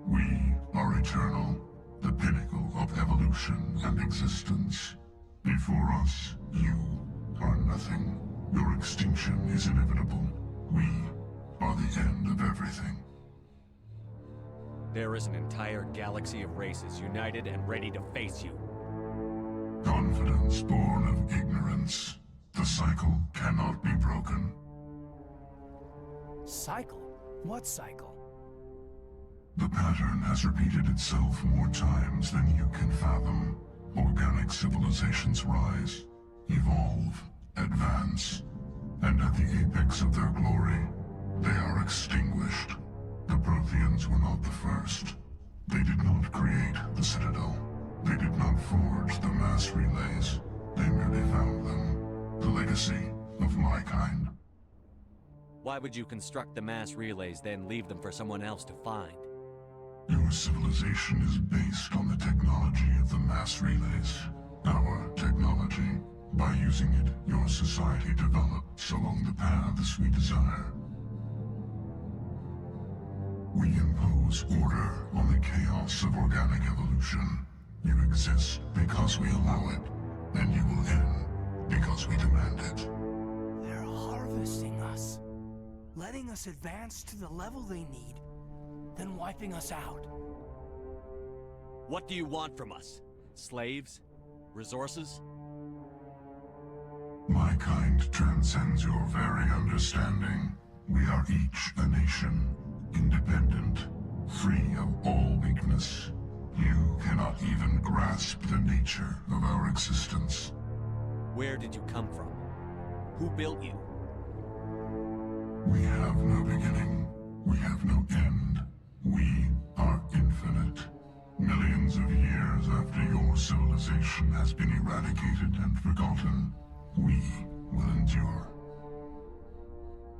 [SPEAKER 22] We are eternal, the pinnacle of evolution and existence. Before us, you are nothing. Your extinction is inevitable. We are the end of everything.
[SPEAKER 3] There is an entire galaxy of races united and ready to face you.
[SPEAKER 22] Confidence born of ignorance. The cycle cannot be broken.
[SPEAKER 12] Cycle? What cycle?
[SPEAKER 22] The pattern has repeated itself more times than you can fathom. Organic civilizations rise, evolve, advance, and at the apex of their glory, they are extinguished. The Protheans were not the first. They did not create the Citadel. They did not forge the mass relays. They merely found them. The legacy of my kind.
[SPEAKER 3] Why would you construct the mass relays, then leave them for someone else to find?
[SPEAKER 22] Your civilization is based on the technology of the mass relays. Our technology. By using it, your society develops along the paths we desire. We impose order on the chaos of organic evolution. You exist because we allow it, and you will end because we demand it.
[SPEAKER 12] They're harvesting us. Letting us advance to the level they need, then wiping us out.
[SPEAKER 3] What do you want from us? Slaves? Resources?
[SPEAKER 22] My kind transcends your very understanding. We are each a nation, independent, free of all weakness. You cannot even grasp the nature of our existence.
[SPEAKER 3] Where did you come from? Who built you?
[SPEAKER 22] We have no beginning. We have no end. We are infinite. Millions of years after your civilization has been eradicated and forgotten, we will endure.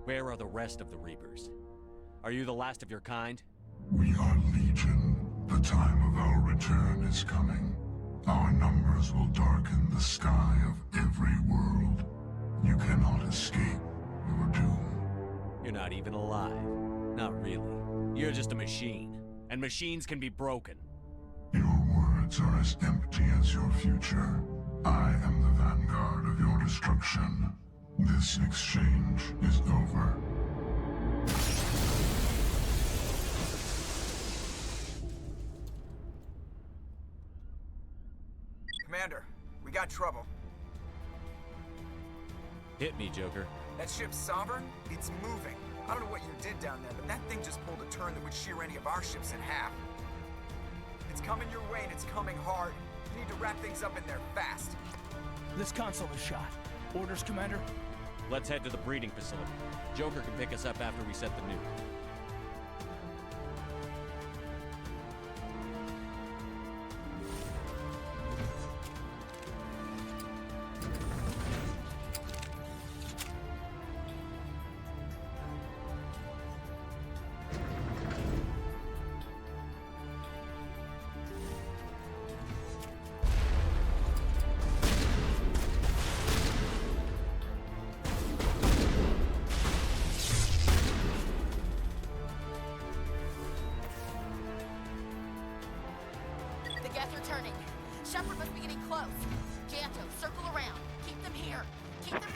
[SPEAKER 3] Where are the rest of the Reapers? Are you the last of your kind?
[SPEAKER 22] We are Legion. The time of our return is coming. Our numbers will darken the sky of every world. You cannot escape your doom.
[SPEAKER 3] You're not even alive. Not really. You're just a machine. And machines can be broken.
[SPEAKER 22] Your words are as empty as your future. I am the vanguard of your destruction. This exchange is over.
[SPEAKER 20] Commander, we got trouble.
[SPEAKER 13] Hit me, Joker.
[SPEAKER 20] That ship Sovereign? It's moving. I don't know what you did down there, but that thing just pulled a turn that would shear any of our ships in half. It's coming your way and it's coming hard. You need to wrap things up in there fast.
[SPEAKER 6] This console is shot. Orders, Commander?
[SPEAKER 13] Let's head to the breeding facility. Joker can pick us up after we set the nuke.
[SPEAKER 8] The gas are turning. Shepard must be getting close. Janto, circle around. Keep them here. Keep them...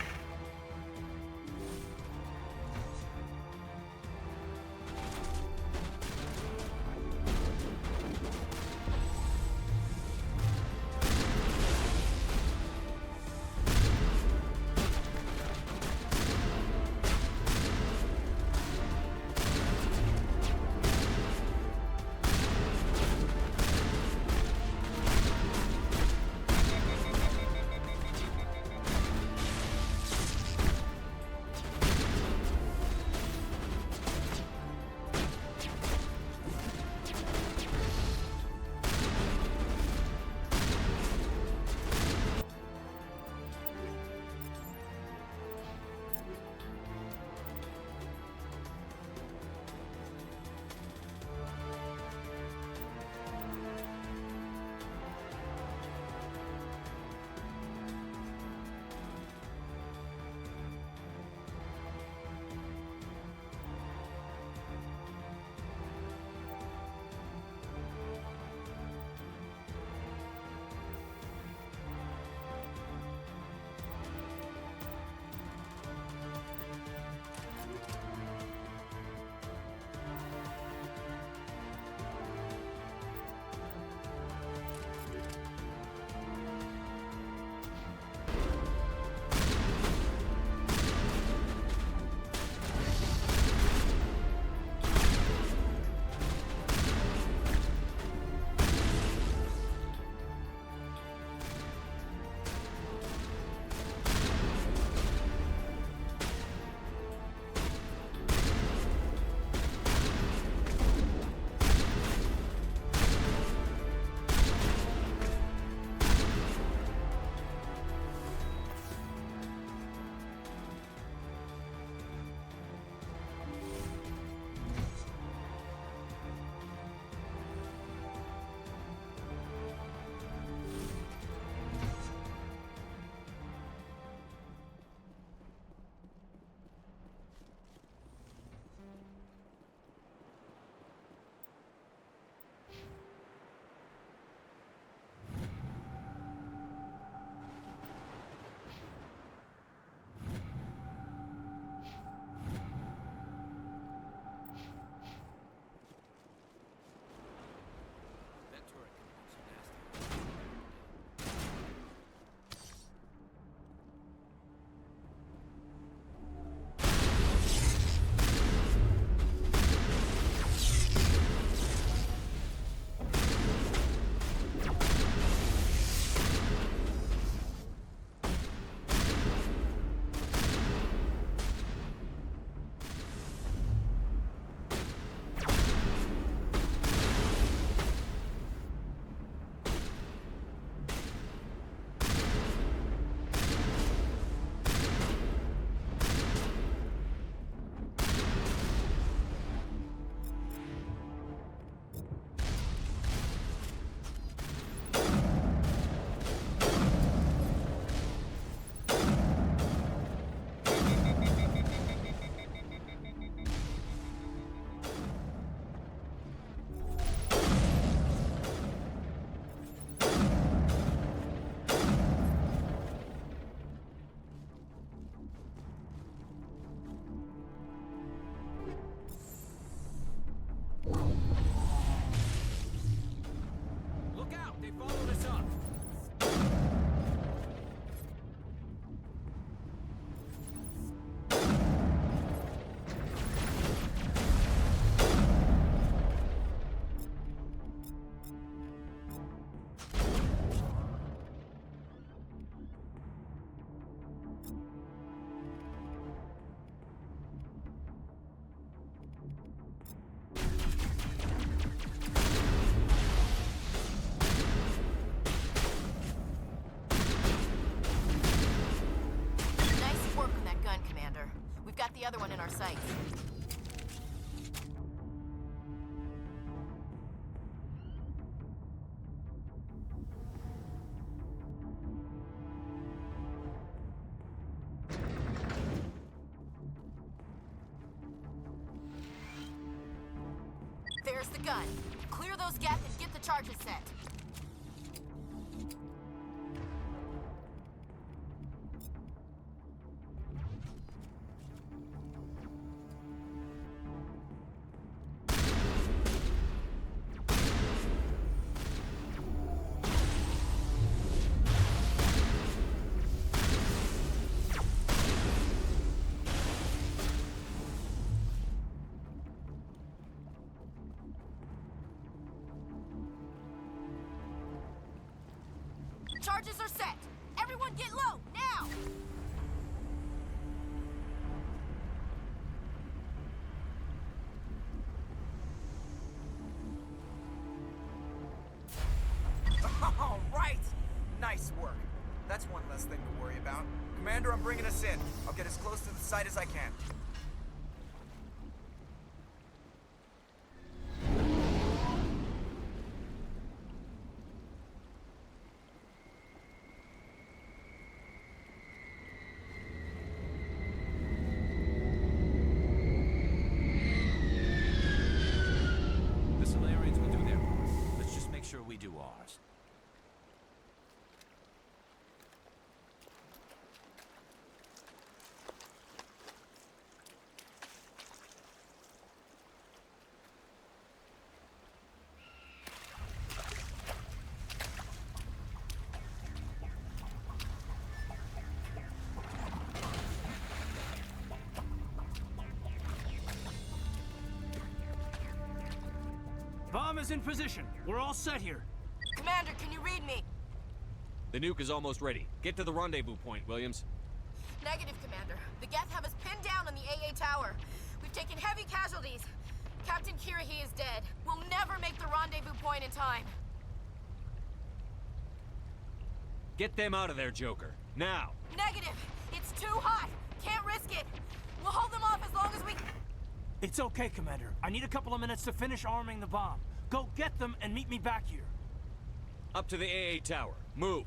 [SPEAKER 8] our sights. There's the gun. Clear those geth and get the charges set. Charges are set! Everyone get low, now!
[SPEAKER 20] All right! Nice work. That's one less thing to worry about. Commander, I'm bringing us in. I'll get as close to the site as I can.
[SPEAKER 15] We do ours.
[SPEAKER 12] Bomb is in position. We're all set here.
[SPEAKER 8] Commander, can you read me?
[SPEAKER 13] The nuke is almost ready. Get to the rendezvous point, Williams.
[SPEAKER 8] Negative, Commander. The Geth have us pinned down on the AA tower. We've taken heavy casualties. Captain Kirahi is dead. We'll never make the rendezvous point in time.
[SPEAKER 13] Get them out of there, Joker. Now!
[SPEAKER 8] Negative! It's too hot! Can't risk it! We'll hold them off as long as we...
[SPEAKER 12] It's okay, Commander. I need a couple of minutes to finish arming the bomb. Go get them and meet me back here.
[SPEAKER 13] Up to the AA tower. Move!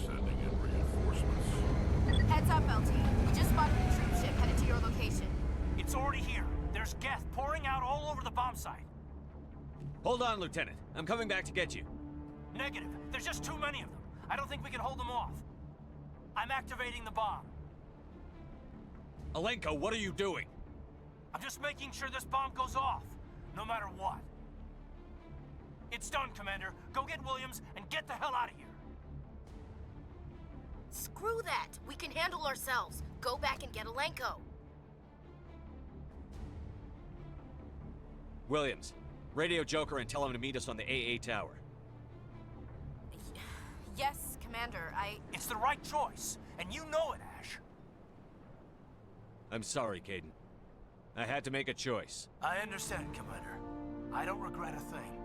[SPEAKER 22] sending in reinforcements.
[SPEAKER 8] Heads up, LT. We just spotted a troop ship headed to your location.
[SPEAKER 17] It's already here. There's Geth pouring out all over the bomb site.
[SPEAKER 3] Hold on, Lieutenant. I'm coming back to get you.
[SPEAKER 17] Negative. There's just too many of them. I don't think we can hold them off. I'm activating the bomb.
[SPEAKER 3] Alenko, what are you doing?
[SPEAKER 17] I'm just making sure this bomb goes off, no matter what. It's done, Commander. Go get Williams and get the hell out of here.
[SPEAKER 8] Screw that. We can handle ourselves. Go back and get Alenko.
[SPEAKER 3] Williams, radio Joker and tell him to meet us on the AA tower.
[SPEAKER 8] Yes, Commander,
[SPEAKER 17] It's the right choice, and you know it, Ash.
[SPEAKER 3] I'm sorry, Kaidan. I had to make a choice.
[SPEAKER 17] I understand, Commander. I don't regret a thing.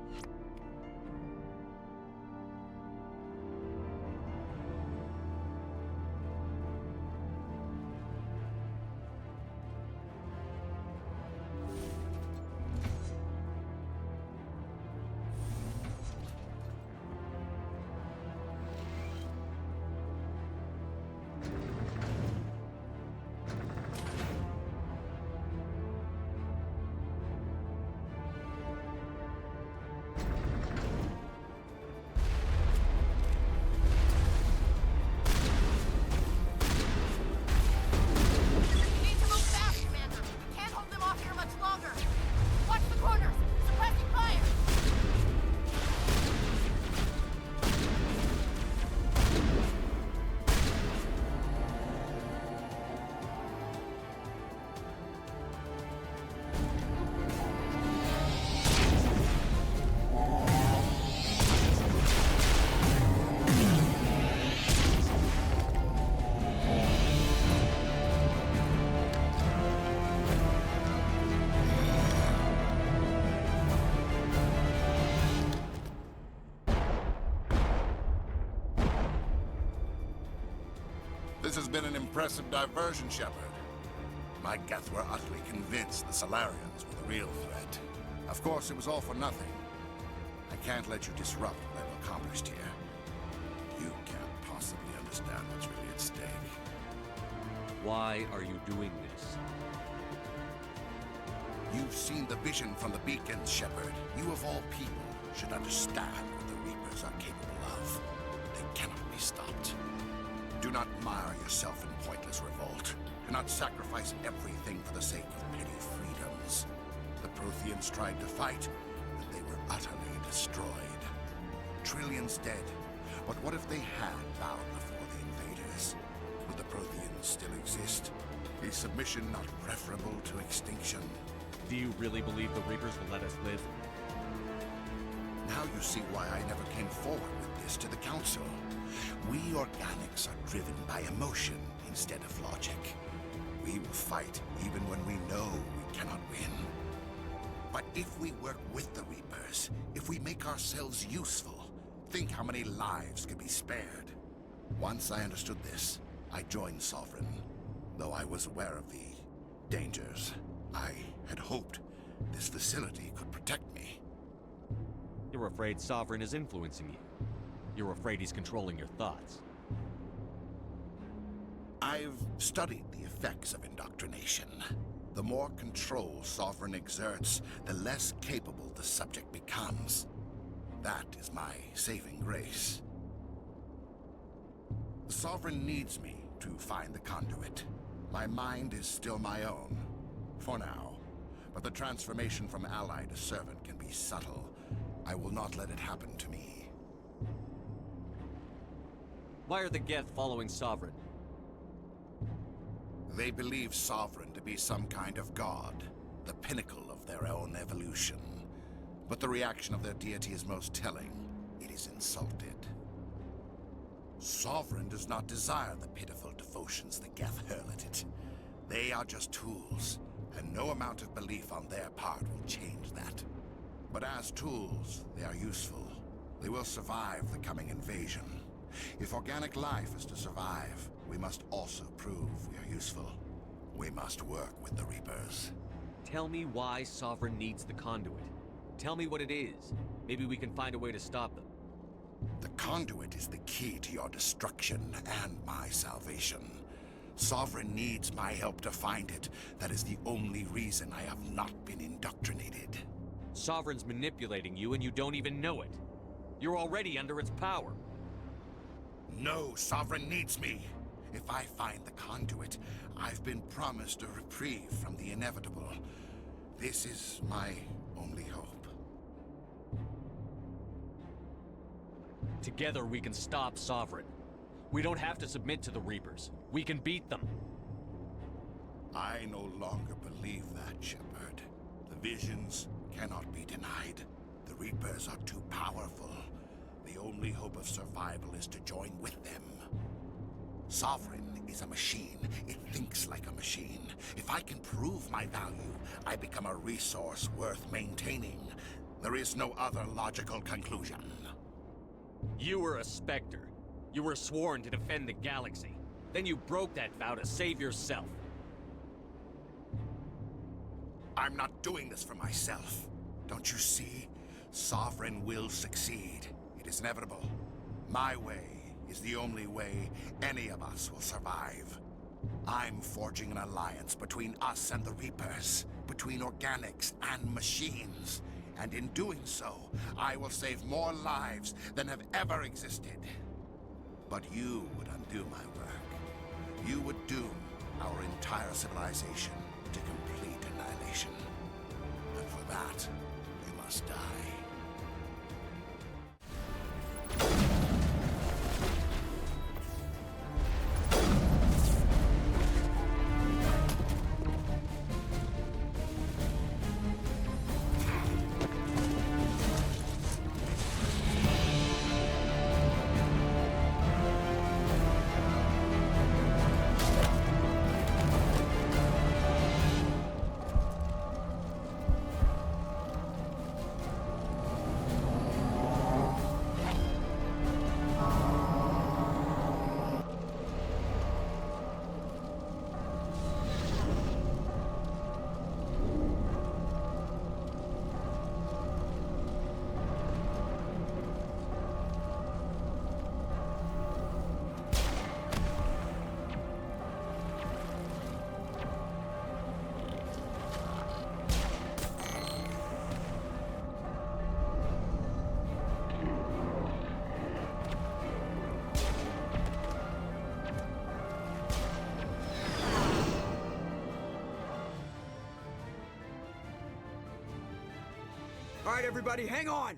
[SPEAKER 22] This has been an impressive diversion, Shepard. My Geth were utterly convinced the Salarians were the real threat. Of course, it was all for nothing. I can't let you disrupt what I've accomplished here. You can't possibly understand what's really at stake.
[SPEAKER 3] Why are you doing this?
[SPEAKER 22] You've seen the vision from the beacons, Shepard. You of all people should understand what the Reapers are capable of. They cannot be stopped. Do not mire yourself in pointless revolt. Do not sacrifice everything for the sake of petty freedoms. The Protheans tried to fight, but they were utterly destroyed. Trillions dead. But what if they had bowed before the invaders? Would the Protheans still exist? Is submission not preferable to extinction?
[SPEAKER 3] Do you really believe the Reapers will let us live?
[SPEAKER 22] Now you see why I never came forward with this to the Council. We organics are driven by emotion instead of logic. We will fight even when we know we cannot win. But if we work with the Reapers, if we make ourselves useful, think how many lives could be spared. Once I understood this, I joined Sovereign. Though I was aware of the dangers, I had hoped this facility could protect me.
[SPEAKER 3] You're afraid Sovereign is influencing you. You're afraid he's controlling your thoughts.
[SPEAKER 22] I've studied the effects of indoctrination. The more control Sovereign exerts, the less capable the subject becomes. That is my saving grace. The Sovereign needs me to find the conduit. My mind is still my own, for now. But the transformation from ally to servant can be subtle. I will not let it happen to me.
[SPEAKER 3] Why are the Geth following Sovereign?
[SPEAKER 22] They believe Sovereign to be some kind of god, the pinnacle of their own evolution. But the reaction of their deity is most telling. It is insulted. Sovereign does not desire the pitiful devotions the Geth hurl at it. They are just tools, and no amount of belief on their part will change that. But as tools, they are useful. They will survive the coming invasion. If organic life is to survive, we must also prove we are useful. We must work with the Reapers.
[SPEAKER 3] Tell me why Sovereign needs the conduit. Tell me what it is. Maybe we can find a way to stop them.
[SPEAKER 11] The conduit is the key to your destruction and my salvation. Sovereign needs my help to find it. That is the only reason I have not been indoctrinated.
[SPEAKER 3] Sovereign's manipulating you and you don't even know it. You're already under its power.
[SPEAKER 11] No, Sovereign needs me. If I find the conduit, I've been promised a reprieve from the inevitable. This is my only hope.
[SPEAKER 3] Together we can stop Sovereign. We don't have to submit to the Reapers. We can beat them.
[SPEAKER 11] I no longer believe that, Shepard. The visions cannot be denied. The Reapers are too powerful. The only hope of survival is to join with them. Sovereign is a machine. It thinks like a machine. If I can prove my value, I become a resource worth maintaining. There is no other logical conclusion.
[SPEAKER 3] You were a Spectre. You were sworn to defend the galaxy. Then you broke that vow to save yourself.
[SPEAKER 11] I'm not doing this for myself. Don't you see? Sovereign will succeed. It is inevitable. My way is the only way any of us will survive. I'm forging an alliance between us and the Reapers, between organics and machines. And in doing so, I will save more lives than have ever existed. But you would undo my work. You would doom our entire civilization to complete annihilation. And for that, you must die.
[SPEAKER 20] All right, everybody, hang on!